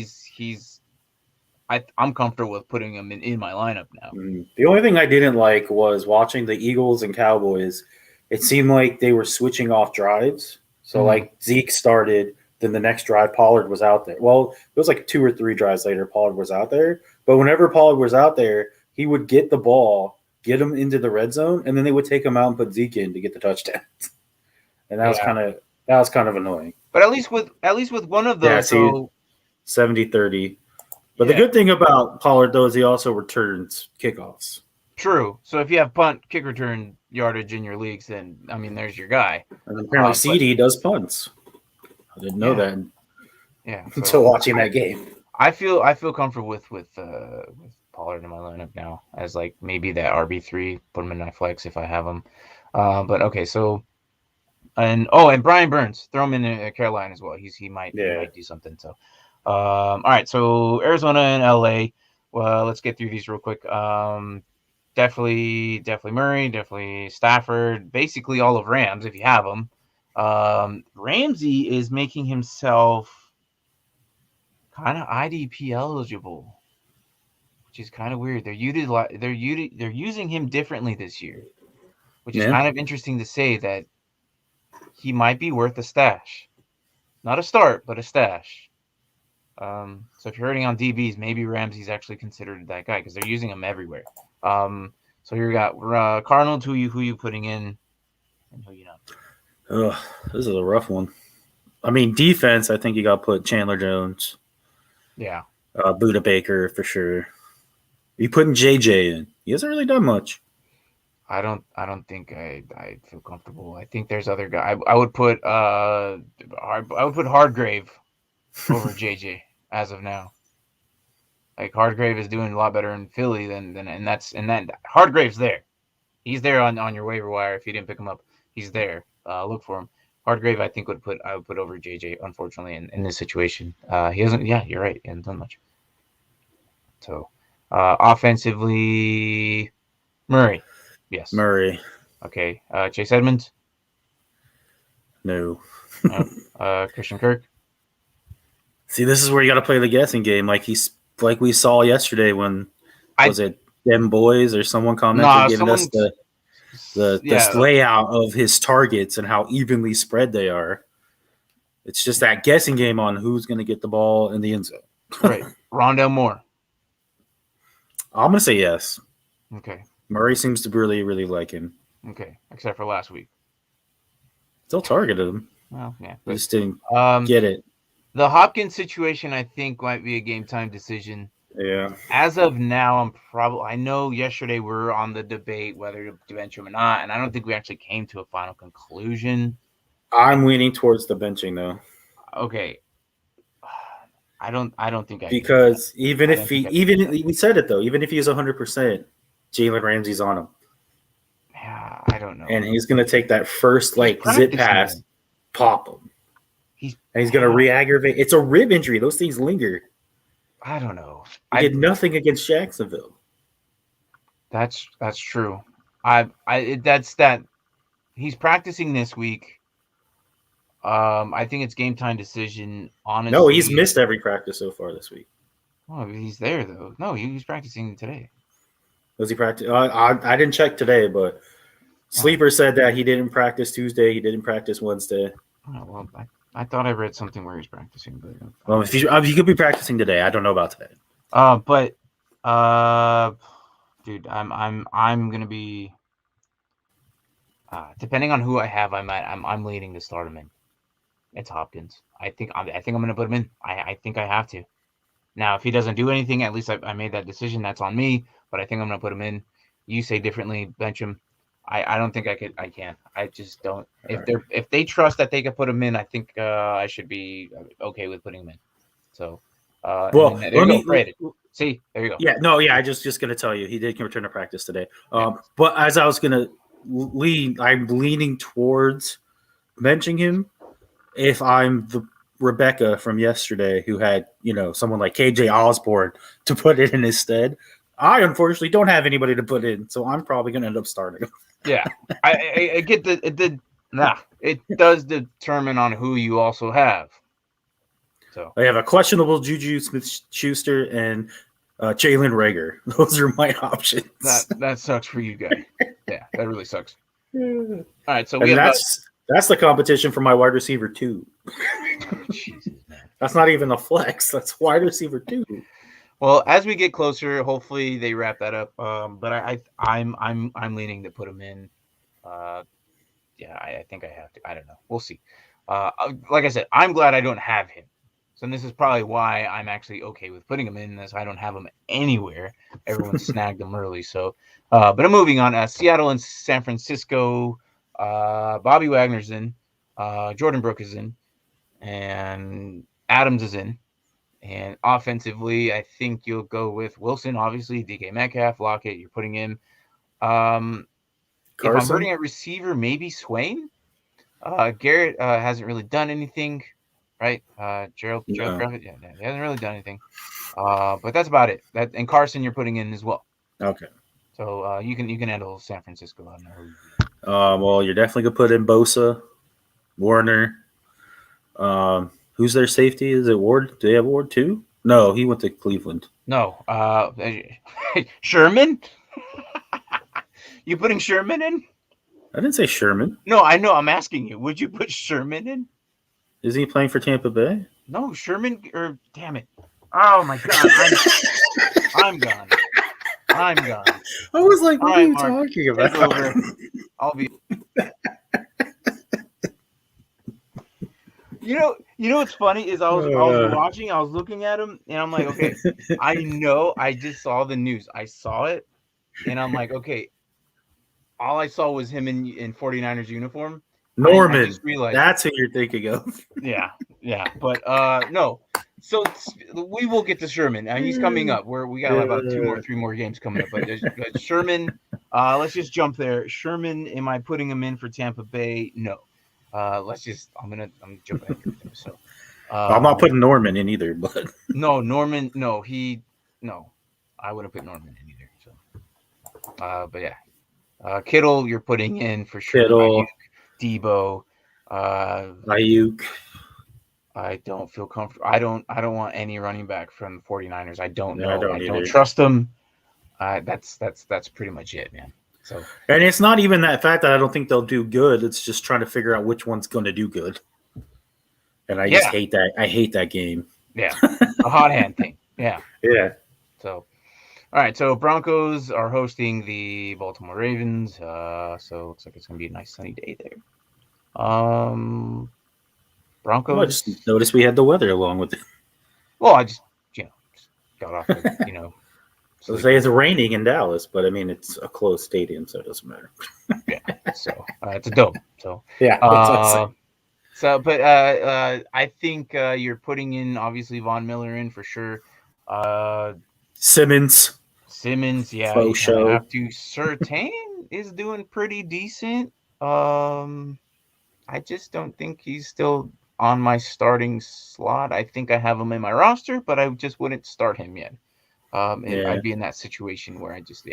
I'm comfortable with putting him in my lineup now.
The only thing I didn't like was watching the Eagles and Cowboys. It seemed like they were switching off drives. So, like, Zeke started, then the next drive, Pollard was out there. Well, it was like 2 or 3 drives later, Pollard was out there. But whenever Pollard was out there, he would get the ball, get him into the red zone, and then they would take him out and put Zeke in to get the touchdown. And that was kind of annoying.
But at least with one of those,
see, 70-30. But the
yeah.
good thing about Pollard, though, is he also returns kickoffs.
True. So if you have punt, kick return yardage in your leagues, then I mean, there's your guy.
And apparently, CD does punts. I didn't know that.
Yeah.
Until watching that game,
I feel comfortable with Pollard in my lineup now as like maybe that RB3. Put him in my flex if I have him. But okay, so and Brian Burns, throw him in Carolina as well. He might do something. So, all right. So Arizona and LA. Well, let's get through these real quick. Definitely Murray, definitely Stafford, basically all of Rams if you have them. Ramsey is making himself kind of IDP eligible, which is kind of weird. They're using him differently this year, which is kind of interesting to say that he might be worth a stash, not a start, but a stash. So if you're hurting on DBs, maybe Ramsey's actually considered that guy because they're using him everywhere. So you got Cardinals. Who you putting in, and who you not?
This is a rough one. I mean, defense. I think you got to put Chandler Jones.
Yeah.
Buda Baker for sure. You putting JJ in? He hasn't really done much.
I don't think I feel comfortable. I think there's other guys. I would put Hardgrave over JJ as of now. Like Hardgrave is doing a lot better in Philly than Hardgrave's there. He's there on your waiver wire if you didn't pick him up. He's there. Look for him. Hardgrave, I think I would put over JJ. Unfortunately, in this situation, he hasn't. Yeah, you're right. He hasn't done much. So, offensively, Murray. Yes.
Murray.
Okay. Chase Edmonds.
No.
Christian Kirk.
See, this is where you got to play the guessing game, like we saw yesterday when was it them boys or someone commented giving us the layout of his targets and how evenly spread they are. It's just that guessing game on who's going to get the ball in the end zone.
Right. Rondale Moore.
I'm going to say yes.
Okay.
Murray seems to really, really like him.
Okay, except for last week.
Still targeted him.
Well, yeah.
But just didn't get it.
The Hopkins situation, I think, might be a game-time decision.
Yeah.
As of now, I know yesterday we were on the debate whether to bench him or not, and I don't think we actually came to a final conclusion.
I'm leaning towards the benching, though.
Okay. I don't think
because even if we said it though, even if he's 100%, Jalen Ramsey's on him.
Yeah, I don't know.
And he's gonna take that first zip pass, pop him. He's gonna re-aggravate. It's a rib injury. Those things linger.
I don't know.
He did nothing against Jacksonville.
That's true. He's practicing this week. I think it's game time decision. Honestly,
no, he's missed every practice so far this week.
Oh, he's there though. No, he's practicing today.
Was he practice? I didn't check today, but Sleeper said that he didn't practice Tuesday. He didn't practice Wednesday.
Oh, well, I thought I read something where he's practicing, but
well, if he could be practicing today, I don't know about today.
Dude, I'm gonna be. Depending on who I have, I'm leaning to start him in. It's Hopkins. I think I'm gonna put him in. I think I have to. Now, if he doesn't do anything, at least I made that decision. That's on me. But I think I'm gonna put him in. You say differently. Bench him. I don't think I could. I can. I just don't. If they trust that they can put him in, I think I should be okay with putting him in. So,
well,
see, there you go.
Yeah, no, yeah. I just gonna tell you, he did return to practice today. But as I was gonna I'm leaning towards benching him. If I'm the Rebecca from yesterday who had, someone like KJ Osborne to put it in his stead, I unfortunately don't have anybody to put in, so I'm probably going to end up starting.
Yeah, I get it does determine on who you also have. So
I have a questionable Juju Smith-Schuster and Jalen Reagor. Those are my options.
That sucks for you guys. Yeah, that really sucks. All right, so
that's the competition for my wide receiver 2.
Jesus, man.
That's not even a flex. That's wide receiver 2.
Well, as we get closer, hopefully they wrap that up. But I'm leaning to put him in. I think I have to. I don't know. We'll see. Like I said, I'm glad I don't have him. So this is probably why I'm actually okay with putting him in this. I don't have him anywhere. Everyone snagged him early. So, but I'm moving on. Seattle and San Francisco. Bobby Wagner's in. Jordan Brooks is in. And Adams is in. And offensively, I think you'll go with Wilson, obviously, DK Metcalf, Lockett. You're putting in. If I'm hurting at receiver, maybe Swain. Garrett hasn't really done anything, right? Gerald Griffith, he hasn't really done anything. But that's about it. And Carson, you're putting in as well.
Okay.
So you can handle San Francisco. I don't
know. Well, you're definitely gonna put in Bosa, Warner. Who's their safety? Is it Ward? Do they have Ward too? No, he went to Cleveland.
No. Sherman? You putting Sherman in?
I didn't say Sherman.
No, I know. I'm asking you. Would you put Sherman in?
Isn't he playing for Tampa Bay?
No, Sherman. Or damn it! Oh my God, I'm gone. I'm gone.
I was like, what are you talking about?
I'll be. You know what's funny is I was watching, I was looking at him, and I'm like, okay, I know, I just saw the news, I saw it, and I'm like, okay, all I saw was him in 49ers uniform.
Norman, that's who you're thinking of.
Yeah, but no. So we will get to Sherman. He's coming up. We got about 3 more games coming up. But Sherman, let's just jump there. Sherman, am I putting him in for Tampa Bay? No. I'm gonna jump back here. So
I'm not putting Norman in either, but
no, Norman, no, I wouldn't put Norman in either. So, but yeah, Kittle, you're putting in for sure.
Kittle,
Debo,
Ayuk.
I don't feel comfortable. I don't want any running back from the 49ers. I don't know. I
don't
don't trust them. That's pretty much it, man. So,
and it's not even that fact that I don't think they'll do good. It's just trying to figure out which one's going to do good. And I just hate that. I hate that game.
Yeah, a hot hand thing. Yeah.
Yeah.
So, all right. So Broncos are hosting the Baltimore Ravens. So it looks like it's going to be a nice sunny day there. Broncos.
Well, I just noticed we had the weather along with it.
Well, I just got off.
I was say it's raining in Dallas, but I mean it's a closed stadium, so it doesn't matter.
Yeah, so it's a dome. So
yeah.
But I think you're putting in obviously Von Miller in for sure.
Simmons,
yeah,
faux show.
Have to. Surtain is doing pretty decent. I just don't think he's still on my starting slot. I think I have him in my roster, but I just wouldn't start him yet. I'd be in that situation where I just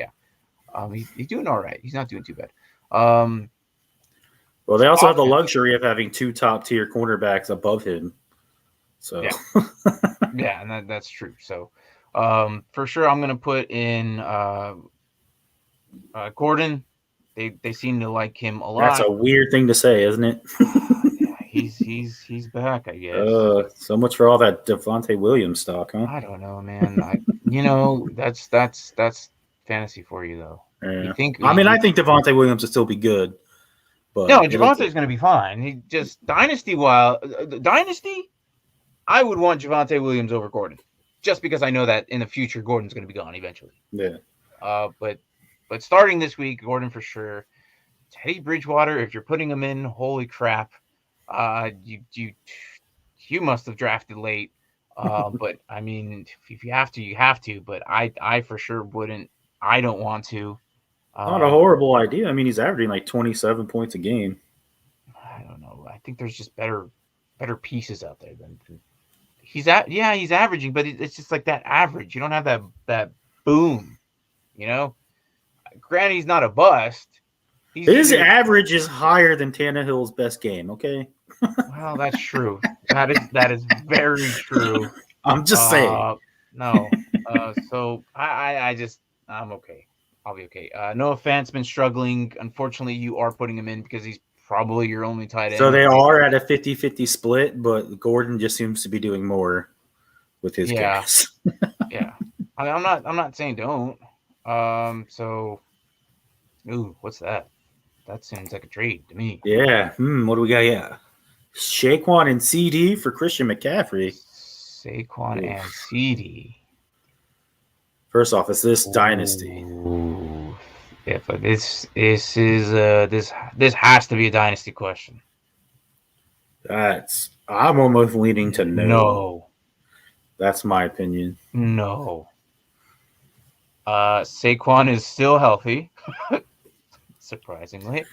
he's doing all right. He's not doing too bad.
Well, they also have the luxury of having 2 top-tier cornerbacks above him. So
yeah, and that's true. So for sure, I'm gonna put in Gordon. They seem to like him a lot.
That's a weird thing to say, isn't it?
He's back, I guess.
So much for all that Devontae Williams stock, huh?
I don't know, man. That's fantasy for you, though.
Yeah.
You think?
I think Devontae Williams will still be good. But
no, Javonte's going to be fine. He just dynasty. I would want Javonte Williams over Gordon, just because I know that in the future Gordon's going to be gone eventually.
Yeah.
But starting this week, Gordon for sure. Teddy Bridgewater, if you're putting him in, holy crap. You must have drafted late. But I mean, if you have to, you have to. But I for sure wouldn't. I don't want to.
Not a horrible idea. I mean, he's averaging like 27 points a game.
I don't know. I think there's just better pieces out there than he's averaging, but it's just like that average. You don't have that boom. Granted, he's not a bust.
His average is higher than Tannehill's best game. Okay.
Well, that's true. That is very true.
I'm just saying.
No. So I'm okay. I'll be okay. Noah Fant's been struggling. Unfortunately, you are putting him in because he's probably your only tight end.
So they are at a 50-50 split, but Gordon just seems to be doing more with his guys.
Yeah. I'm not saying don't. What's that? That seems like a trade to me.
Yeah. What do we got? Yeah. Saquon and CD for Christian McCaffrey.
Saquon and CD.
First off, is this Dynasty?
Yeah, but this has to be a Dynasty question.
I'm almost leaning to no.
No.
That's my opinion.
No. Saquon is still healthy, surprisingly.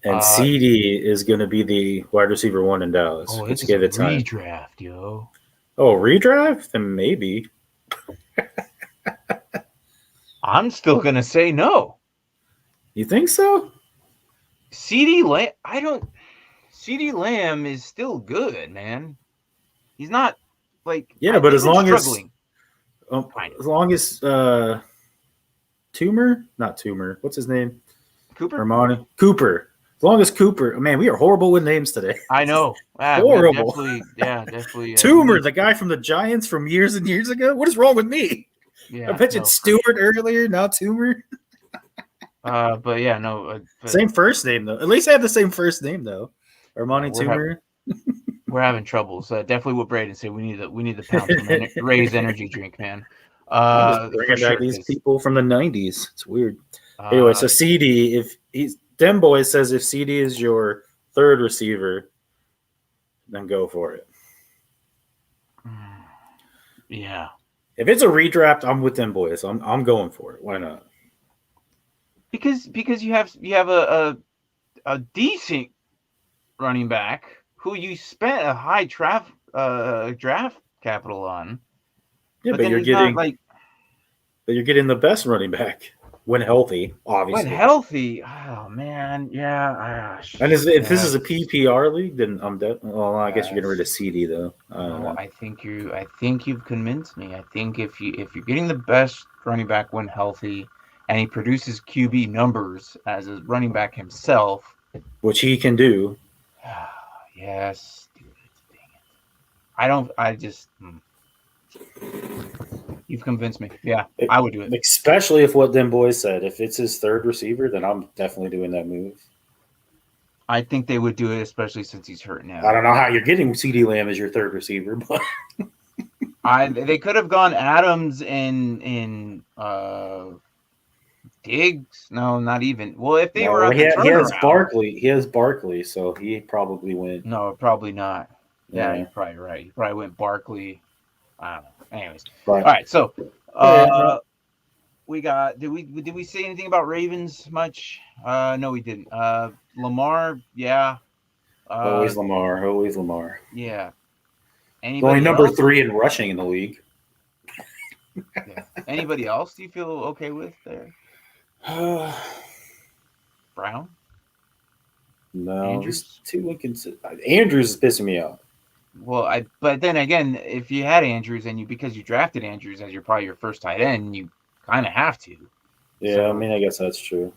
And CD is going to be the wide receiver 1 in Dallas.
Oh, it's a redraft, yo.
Oh, redraft? Then maybe.
I'm still going to say no.
You think so?
CD Lamb is still good, man. He's not like
but as long
struggling.
As long as not Tumor. What's his name?
Cooper.
Armani Cooper. As long as Cooper. Man, we are horrible with names today.
I know.
Horrible.
Definitely.
Tumor, the guy from the Giants from years and years ago. What is wrong with me?
Yeah,
I mentioned Stewart earlier, not Tumor.
But yeah, no.
Same first name though. At least I have the same first name though. Armani Tumor.
We're having trouble. So definitely what Braden said. We need to pound some Ray's energy drink, man.
Bringing back these people from the 90s. It's weird. Anyway, so CD, if he's Dem Boy says if CD is your third receiver, then go for it.
Yeah.
If it's a redraft, I'm with Dem Boys. I'm going for it. Why not?
Because you have a decent running back who you spent a high draft capital on.
Yeah, but you're getting the best running back when healthy, obviously.
When healthy, oh man, yeah.
And if this is a PPR league, then I'm I guess you're getting rid of CD though.
I think you've convinced me. I think if you're getting the best running back when healthy, and he produces QB numbers as a running back himself,
which he can do.
Yes, dude, dang it. You've convinced me. Yeah, I would do it.
Especially if what them boys said. If it's his third receiver, then I'm definitely doing that move.
I think they would do it, especially since he's hurt now.
I don't know how you're getting CD Lamb as your third receiver, but
they could have gone Adams and Diggs. No, not even. Well, if they were,
he has Barkley. He has Barkley, so he probably went.
No, probably not. Yeah, you're probably right. He probably went Barkley. I don't know. Anyways,
right.
All right. So, we got. Did we say anything about Ravens much? No, we didn't. Lamar, yeah.
Always Lamar.
Yeah.
Only number 3 in rushing in the league.
Yeah. Anybody else? Do you feel okay with there? Brown?
No,
Andrews?
Too inconsistent. Andrews is pissing me off.
Well, but then again, if you had Andrews and because you drafted Andrews as probably your first tight end, you kind of have to.
Yeah, so, I mean, I guess that's true.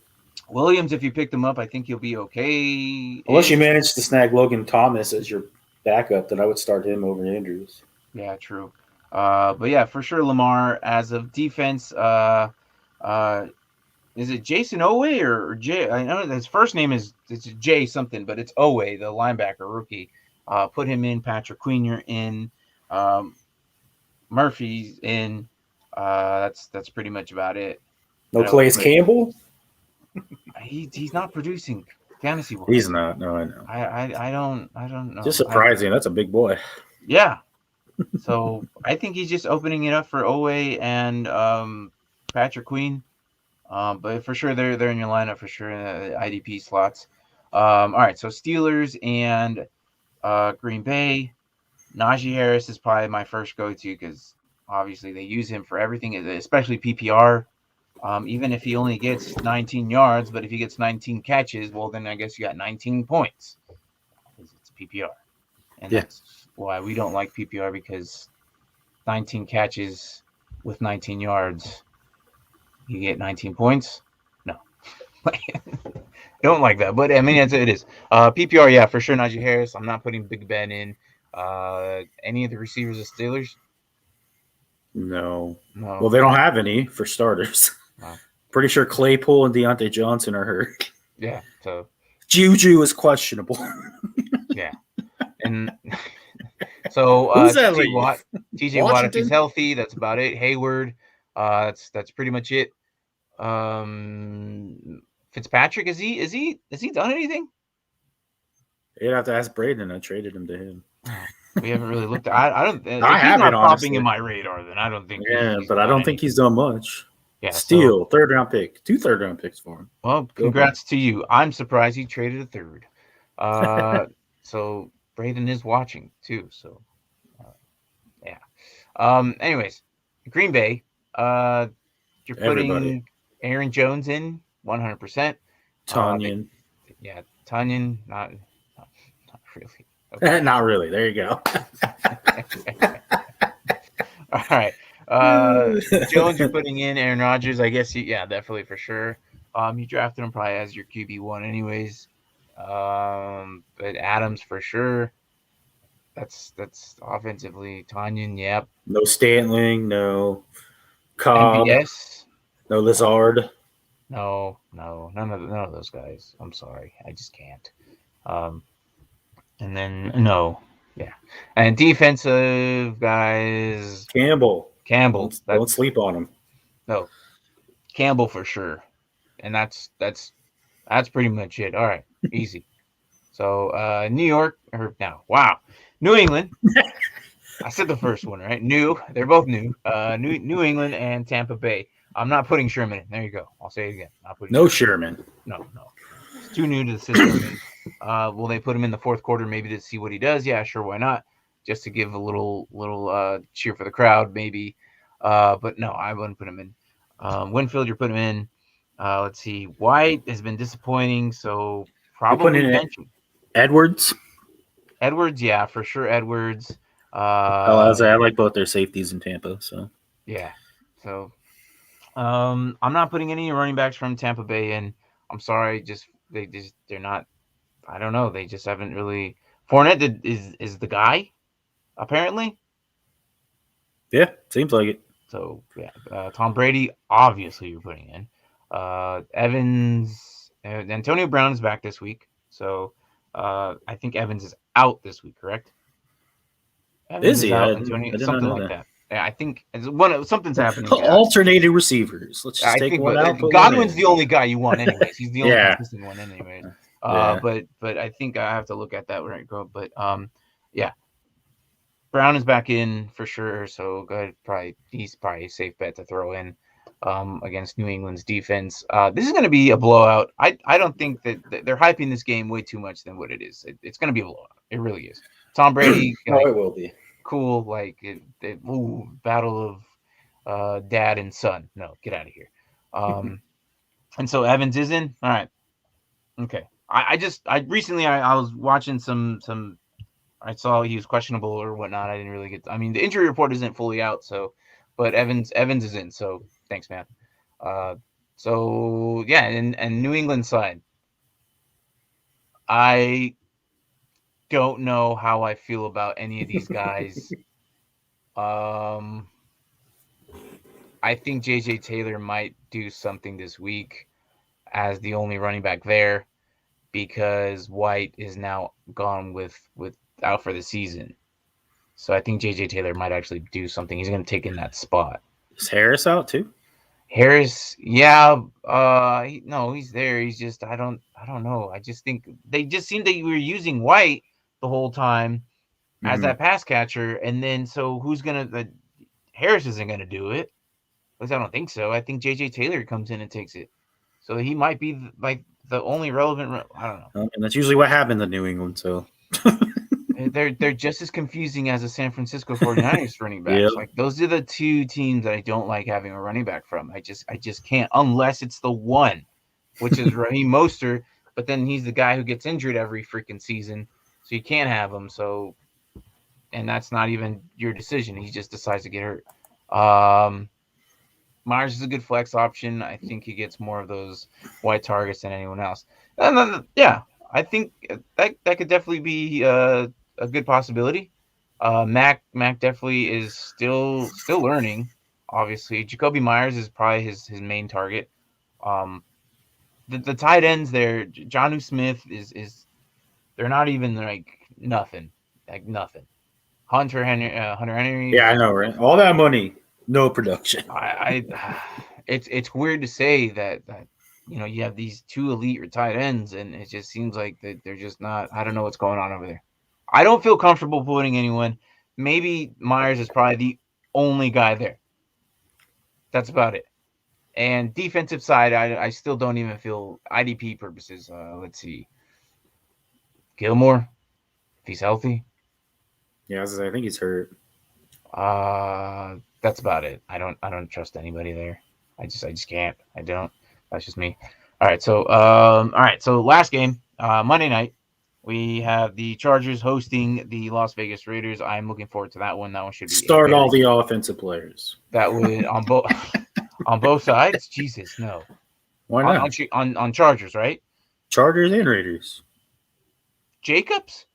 Williams, if you picked him up, I think you'll be okay.
Unless you manage to snag Logan Thomas as your backup, then I would start him over Andrews.
Yeah, true. But yeah, for sure, Lamar as of defense. Is it Jason Owe or Jay? I know his first name it's Jay something, but it's Owe, the linebacker rookie. Put him in. Patrick Queen, you're in. Murphy's in. That's pretty much about it.
No Calais Campbell.
He's not producing fantasy wise.
He's not. No, I know.
I don't know.
Just surprising. That's a big boy.
Yeah. So I think he's just opening it up for Owe and Patrick Queen. But for sure they're in your lineup for sure in the IDP slots. All right, so Steelers and Green Bay. Najee Harris is probably my first go-to because obviously they use him for everything, especially PPR. Even if he only gets 19 yards, but if he gets 19 catches, well, then I guess you got 19 points because it's PPR. And that's why we don't like PPR because 19 catches with 19 yards, you get 19 points. No. Don't like that, but I mean, it is. PPR, yeah, for sure. Najee Harris. I'm not putting Big Ben in. Any of the receivers of Steelers?
No. Well, they don't have any for starters. Wow. Pretty sure Claypool and Deontay Johnson are hurt.
Yeah. So
Juju is questionable.
Yeah. And so
Who's that
TJ Watt, TJ Watt, if he's healthy, that's about it. Hayward, that's pretty much it. Fitzpatrick, is he done anything?
You'd have to ask Braden. I traded him to him.
We haven't really looked at. I don't.
I
he's not popping
honestly
in my radar, then I don't think.
Yeah, but I don't think he's done much.
Yeah,
Steal, third round pick, 2 third-round picks for him.
Well, congrats to you. I'm surprised he traded a third. So Braden is watching too. So yeah. Anyways, Green Bay. You're putting Aaron Jones in 100%.
Tonyan.
Yeah, Tonyan, not really. Okay.
Not really. There you go.
All right. Jones, you're putting in Aaron Rodgers. I guess, definitely for sure. You drafted him probably as your QB1 anyways. But Adams for sure. That's offensively. Tonyan, yep.
No Stantling, no Cobb,
MVS.
No Lazard.
No, none of those guys. I'm sorry, I just can't. And then no, yeah, and defensive guys.
Campbell.
Don't
sleep on him.
No, Campbell for sure, and that's pretty much it. All right, easy. So New York New England. I said the first one, right? They're both new. New England and Tampa Bay. I'm not putting Sherman in. There you go. I'll say it again. Not putting
Sherman.
No. It's too new to the system. Will they put him in the fourth quarter maybe to see what he does? Yeah, sure. Why not? Just to give a little cheer for the crowd, maybe. But no, I wouldn't put him in. Winfield, you're putting him in. Let's see. White has been disappointing, so probably benching.
Edwards,
yeah, for sure. Edwards.
I like both their safeties in Tampa. So
yeah. So I'm not putting any running backs from Tampa Bay in. I'm sorry, they're not. I don't know. They just haven't really. Fournette is the guy, apparently.
Yeah, seems like it.
So yeah, Tom Brady, obviously you're putting in. Evans, Antonio Brown is back this week, so I think Evans is out this week, correct?
Is he?
Something like that. Yeah, I think something's happening.
Alternating receivers. Let's just take one out.
Godwin's the only guy you want, anyways. He's the only consistent one, anyways. But I think I have to look at that right go. But yeah, Brown is back in for sure. So good. He's probably a safe bet to throw in against New England's defense. This is going to be a blowout. I don't think that they're hyping this game way too much than what it is. It's going to be a blowout. It really is. Tom Brady.
It will be.
Cool, battle of dad and son. No, get out of here. And so Evans is in. All right, okay. I recently was watching some. I saw he was questionable or whatnot. I didn't really get. I mean, the injury report isn't fully out, so, but Evans is in. So thanks, man. So yeah, and New England side, I don't know how I feel about any of these guys. I think JJ Taylor might do something this week as the only running back there because White is now gone with out for the season. So I think JJ Taylor might actually do something. He's going to take in that spot.
Is Harris out too?
Harris, yeah. No, he's there. He's just I don't know. I just think they just seemed that you were using White the whole time as that pass catcher, and then so who's gonna? Harris isn't gonna do it. At least I don't think so. I think JJ Taylor comes in and takes it, so he might be like the only relevant. I don't know.
And that's usually what happened in New England. So
they're just as confusing as the San Francisco 49ers running backs. Yep. Like those are the two teams that I don't like having a running back from. I just can't unless it's the one, which is Raheem Mostert. But then he's the guy who gets injured every freaking season. So you can't have him. So, and that's not even your decision. He just decides to get hurt. Myers is a good flex option. I think he gets more of those wide targets than anyone else. And then, yeah, I think that could definitely be a good possibility. Mac definitely is still learning. Obviously, Jacoby Myers is probably his main target. The tight ends there, Jonnu Smith is. They're not even like nothing. Like nothing. Hunter Henry.
Yeah, I know, right? All that money, no production.
It's weird to say that you have these two elite tight ends, and it just seems like that they're just not. I don't know what's going on over there. I don't feel comfortable putting anyone. Maybe Myers is probably the only guy there. That's about it. And defensive side, I still don't even feel IDP purposes. Let's see, Gilmore, if he's healthy.
Yeah, I think he's hurt.
That's about it. I don't trust anybody there. I just can't. I don't. That's just me. All right. So last game, Monday night, we have the Chargers hosting the Las Vegas Raiders. I'm looking forward to that one. That one should be
start all the offensive players.
That would on both on both sides. Jesus, no.
Why not?
On Chargers, right?
Chargers and Raiders.
Jacobs?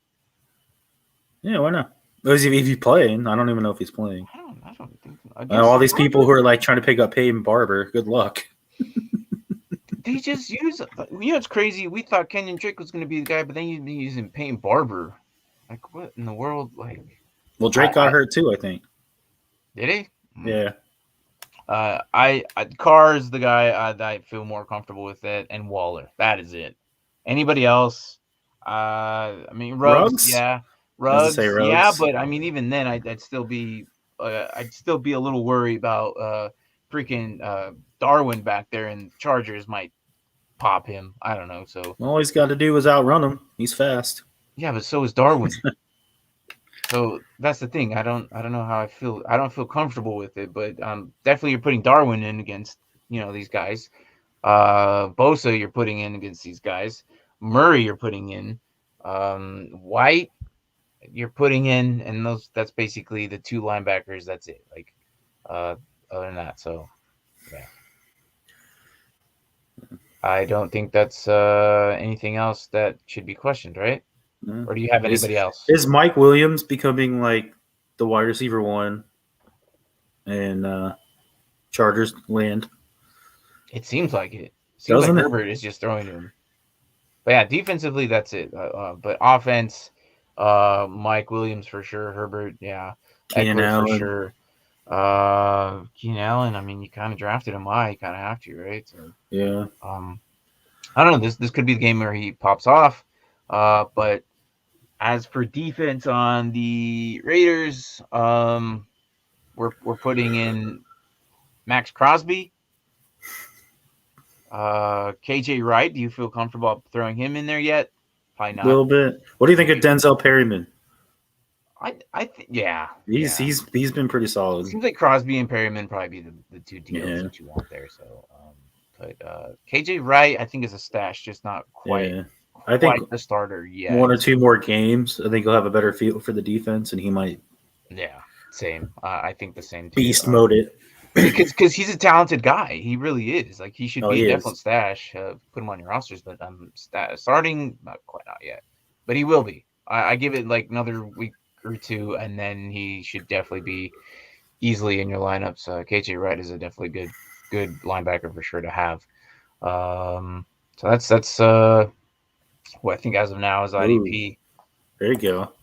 Yeah, why not? If he's playing, I don't even know if he's playing.
I don't think
all these people who are like trying to pick up Peyton Barber. Good luck.
They just use. It's crazy. We thought Kenyon Drake was going to be the guy, but then you'd be using Peyton Barber. Like, what in the world? Like,
well, Drake got hurt too, I think.
Did he?
Yeah.
Carr is the guy that I feel more comfortable with it, and Waller. That is it. Anybody else? Ruggs. Yeah, Ruggs. Yeah, but I mean, even then, I'd still be a little worried about freaking Darwin back there, and Chargers might pop him. I don't know. So
all he's got to do is outrun him. He's fast.
Yeah, but so is Darwin. So that's the thing. I don't know how I feel. I don't feel comfortable with it, but definitely you're putting Darwin in against these guys. Bosa you're putting in against these guys. Murray you're putting in. White you're putting in, and that's basically the two linebackers. That's it. Like other than that, so yeah. I don't think that's anything else that should be questioned, right? Or do you have anybody else?
Is Mike Williams becoming like the wide receiver one in Chargers land?
It seems like it. Seems like Herbert is just throwing to him. But yeah, defensively, that's it. But offense, Mike Williams for sure. Herbert, yeah.
Keenan Allen
for sure. Keenan Allen, I mean, you kind of drafted him high. You kind of have to, right? So,
yeah.
I don't know. This could be the game where he pops off. But as for defense on the Raiders, we're putting in Max Crosby. KJ Wright, do you feel comfortable throwing him in there yet? Probably not.
A little bit. What do you think of Denzel Perryman?
I think yeah.
He's been pretty solid.
It seems like Crosby and Perryman probably be the two deals that you want there. So, but KJ Wright, I think is a stash, just not quite. Yeah. I think the starter. Yeah,
1 or 2 more games. I think he'll have a better feel for the defense, and he might.
Yeah, same. I think the same. Too.
Beast mode it.
Because he's a talented guy. He really is. Like he should be a definite stash. Put him on your rosters, but starting not yet. But he will be. I give it like another week or two, and then he should definitely be easily in your lineups. KJ Wright is a definitely good linebacker for sure to have. So that's what I think as of now is IDP.
Ooh, there you
go.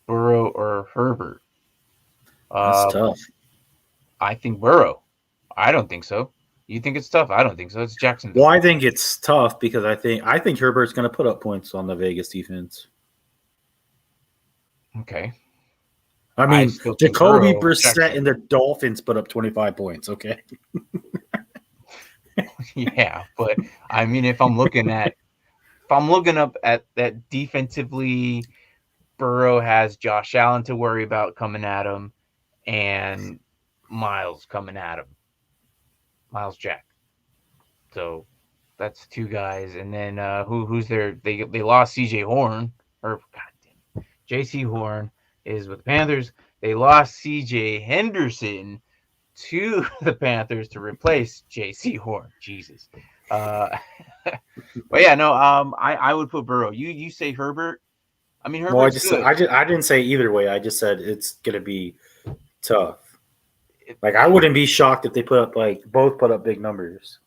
Burrow or Herbert.
That's tough.
I think Burrow. I don't think so. You think it's tough? I don't think so. It's Jacksonville.
Well, I think it's tough because I think Herbert's going to put up points on the Vegas defense.
Okay.
I mean, Jacoby Brissett and the Dolphins put up 25 points. Okay.
Yeah, but I mean, if I'm looking up at that defensively, Burrow has Josh Allen to worry about coming at him, and Miles coming at him. Miles Jack. So that's two guys, and then who's there? They lost C.J. Horn or J.C. Horn is with the Panthers. They lost C.J. Henderson to the Panthers to replace J.C. Horn. Jesus. But yeah, no. I would put Burrow. You say Herbert. I mean, Herbert.
Well, I didn't say either way. I just said it's gonna be tough. Like I wouldn't be shocked if they both put up big numbers.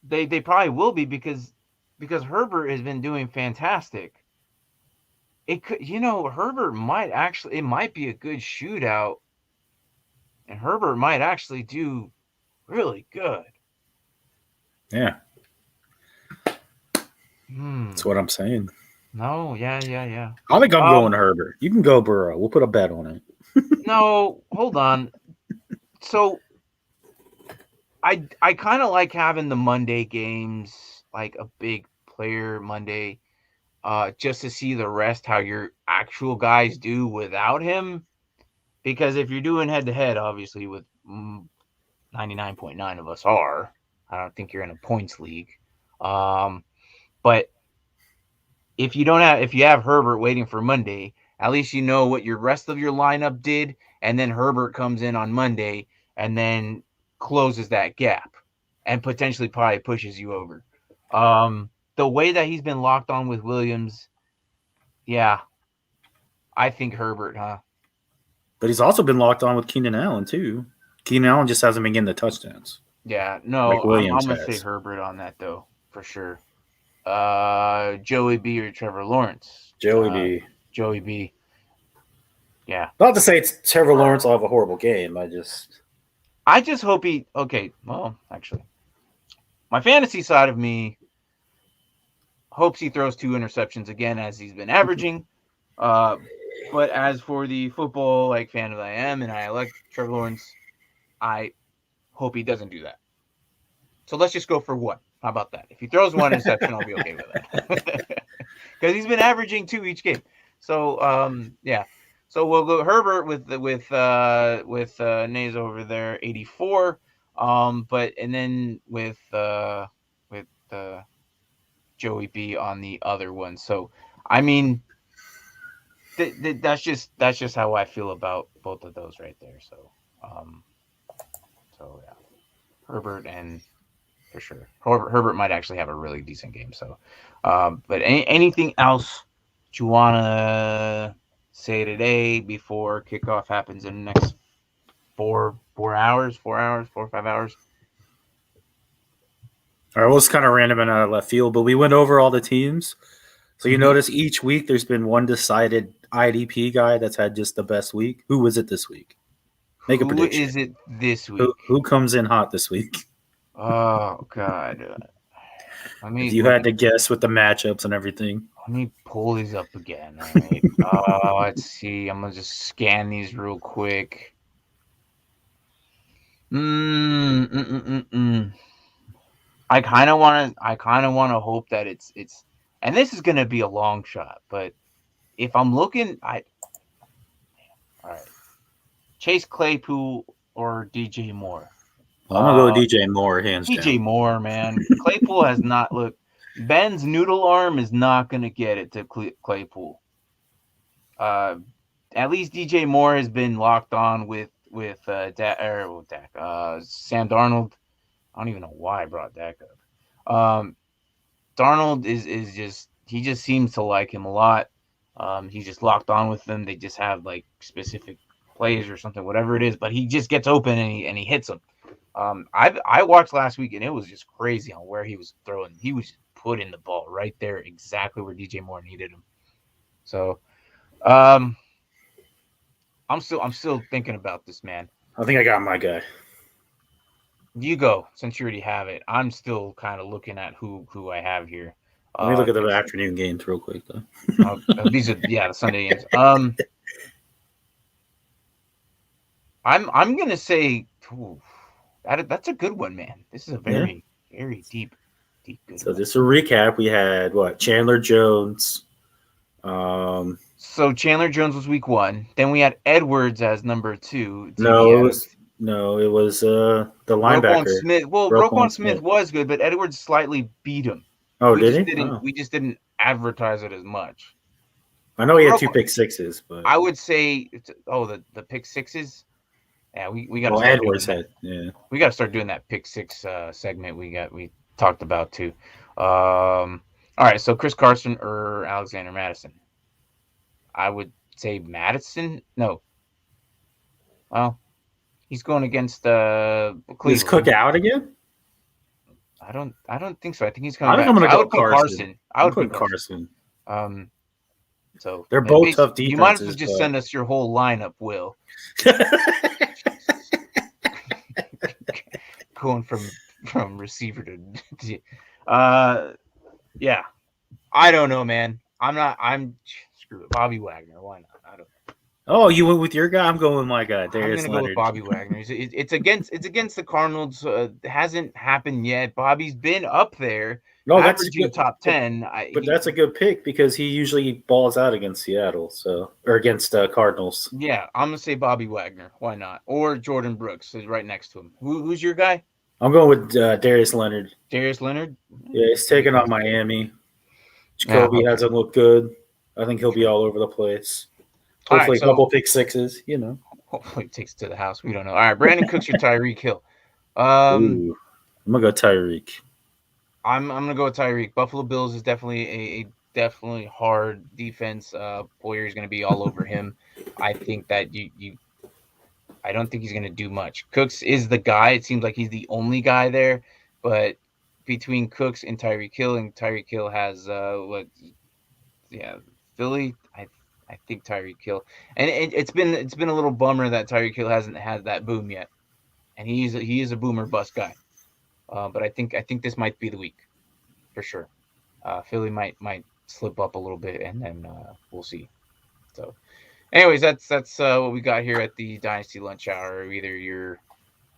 They probably will be because Herbert has been doing fantastic. it could, Herbert it might be a good shootout, and Herbert might actually do really good.
Yeah.
Hmm.
That's what I'm saying.
No, yeah.
I think I'm going Herbert. You can go Burrow. We'll put a bet on it.
No, hold on. So I kind of like having the Monday games, like a big player Monday, just to see the rest how your actual guys do without him. Because if you're doing head to head, obviously with 99.9 of us are, I don't think you're in a points league. But if you have Herbert waiting for Monday, at least you know what your rest of your lineup did, and then Herbert comes in on Monday and then closes that gap and potentially probably pushes you over. The way that he's been locked on with Williams, yeah, I think Herbert, huh?
But he's also been locked on with Keenan Allen too. Keenan Allen just hasn't been getting the touchdowns
Yeah,
like
no, I'm
Williams
gonna say
has.
Herbert on that though, for sure. Joey B or Trevor Lawrence.
Joey B.
Joey B. Yeah.
Not to say it's Trevor Lawrence will have a horrible game.
I just hope he. Okay, well, actually, my fantasy side of me hopes he throws 2 interceptions again as he's been averaging. But as for the football like fan that I am, and I like Trevor Lawrence, I hope he doesn't do that. So let's just go for 1. How about that? If he throws 1 interception, I'll be okay with that. Because he's been averaging 2 each game. So yeah. So we'll go Herbert with Nays over there, 84. But and then with Joey B on the other one. So I mean, that's just how I feel about both of those right there. So yeah, Herbert and for sure. Herbert might actually have a really decent game. So, but anything else that you want to say today before kickoff happens in the next 4 hours, 4 or 5 hours?
All right, well, it's kind of random and out of left field, but we went over all the teams. So you notice each week there's been one decided IDP guy that's had just the best week. Who was it this week? Make a prediction.
Who is it this week?
Who comes in hot this week?
Oh God!
If you had to guess with the matchups and everything.
Let me pull these up again. All right. Let's see. I'm gonna just scan these real quick. I kind of want to hope that it's, and this is gonna be a long shot, but if I'm looking, all right, Chase Claypool or DJ Moore.
I'm gonna go with DJ Moore, hands down.
DJ Moore, man. Claypool has not looked. Ben's noodle arm is not going to get it to Claypool. At least DJ Moore has been locked on with Sam Darnold. I don't even know why I brought Dak up. Darnold is just, he just seems to like him a lot. He's just locked on with them. They just have like specific plays or something, whatever it is. But he just gets open and he hits them. I watched last week and it was just crazy on where he was throwing. He was putting the ball right there, exactly where DJ Moore needed him. So, I'm still thinking about this, man.
I think I got my guy.
You go, since you already have it. I'm still kind of looking at who I have here.
Let me look at the afternoon games real quick, though.
These are the Sunday games. I'm gonna say that's a good one, man. This is a very very deep good.
So just a recap: we had Chandler Jones.
So Chandler Jones was week 1. Then we had Edwards as number 2.
No, it was the linebacker.
Roquan Smith. Well, Roquan Smith was good, but Edwards slightly beat him.
Oh, did he?
We just didn't advertise it as much.
I know he had 2 pick sixes, but
I would say the pick sixes. Yeah, we got.
Well, Edwards had. Yeah,
we got to start doing that pick 6 segment we talked about too. All right, so Chris Carson or Alexander Madison. I would say Madison. No. Well, he's going against Cleveland.
Is Cook out again?
I don't think so. I think he's coming back.
I'm going to
go
Carson.
I would
put Carson.
So
they're both tough defenses.
You might as well just send us your whole lineup, Will. Going from receiver to yeah. I don't know, man. I'm screw it. Bobby Wagner. Why not? I don't know.
Oh, you went with your guy. I'm going with my guy. Darius
I'm
Leonard.
gonna go with Bobby Wagner. It's against the Cardinals. It hasn't happened yet. Bobby's been up there, averaging top 10.
But that's a good pick because he usually balls out against Seattle, or against Cardinals.
Yeah, I'm gonna say Bobby Wagner. Why not? Or Jordan Brooks is right next to him. Who's your guy?
I'm going with Darius Leonard.
Darius Leonard?
Yeah, he's taking on Miami. Jacoby hasn't looked good. I think he'll be all over the place. Hopefully, a couple pick sixes,
Hopefully, it takes it to the house. We don't know. All right, Brandon Cooks or Tyreek Hill?
I'm gonna go Tyreek.
I'm gonna go with Tyreek. Buffalo Bills is definitely a definitely hard defense. Boyer's gonna be all over him. I think that I don't think he's gonna do much. Cooks is the guy. It seems like he's the only guy there, but between Cooks and Tyreek Hill has Philly. I think Tyreek Hill, and it's been a little bummer that Tyreek Hill hasn't had that boom yet, and he is a boomer bust guy. But I think this might be the week, for sure. Philly might slip up a little bit, and then we'll see. So, anyways, that's what we got here at the Dynasty Lunch Hour. Either you're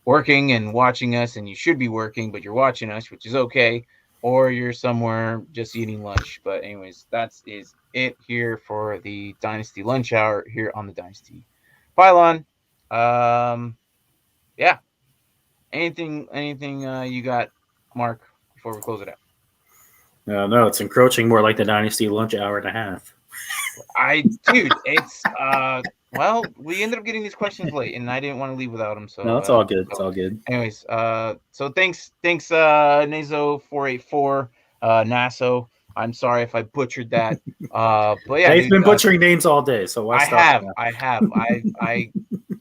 working and watching us, and you should be working, but you're watching us, which is okay, or you're somewhere just eating lunch. But anyways, that is it here for the Dynasty Lunch Hour here on the Dynasty Pylon. Yeah. Anything you got, Mark, before we close it out?
No, it's encroaching more like the Dynasty Lunch Hour and a half.
Dude, it's well, we ended up getting these questions late, and I didn't want to leave without them. So
no, it's all good. It's all good.
Anyways, so thanks, Nazo484, Naso. I'm sorry if I butchered that. But yeah,
he's been butchering names all day, so why stop?
I have. I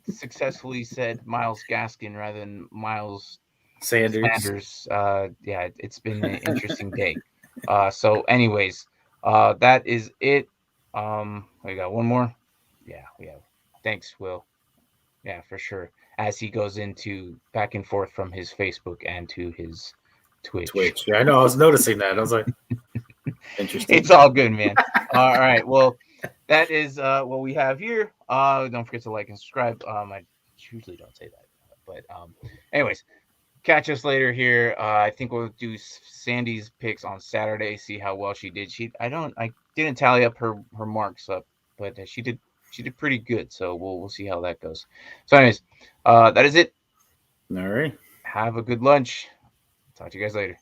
successfully said Miles Gaskin rather than Miles Sanders. Yeah, it's been an interesting day. So anyways, that is it. We got one more. Yeah, we have. Thanks, Will. Yeah, for sure. As he goes into back and forth from his Facebook and to his Twitch.
Yeah, I know. I was noticing that. I was like, interesting.
It's all good, man. All right. Well, that is what we have here. Don't forget to like and subscribe. I usually don't say that, but anyways, catch us later here. I think we'll do Sandy's picks on Saturday. See how well she did. I didn't tally up her marks up, but she did pretty good. So we'll see how that goes. So anyways, that is it.
All right.
Have a good lunch. Talk to you guys later.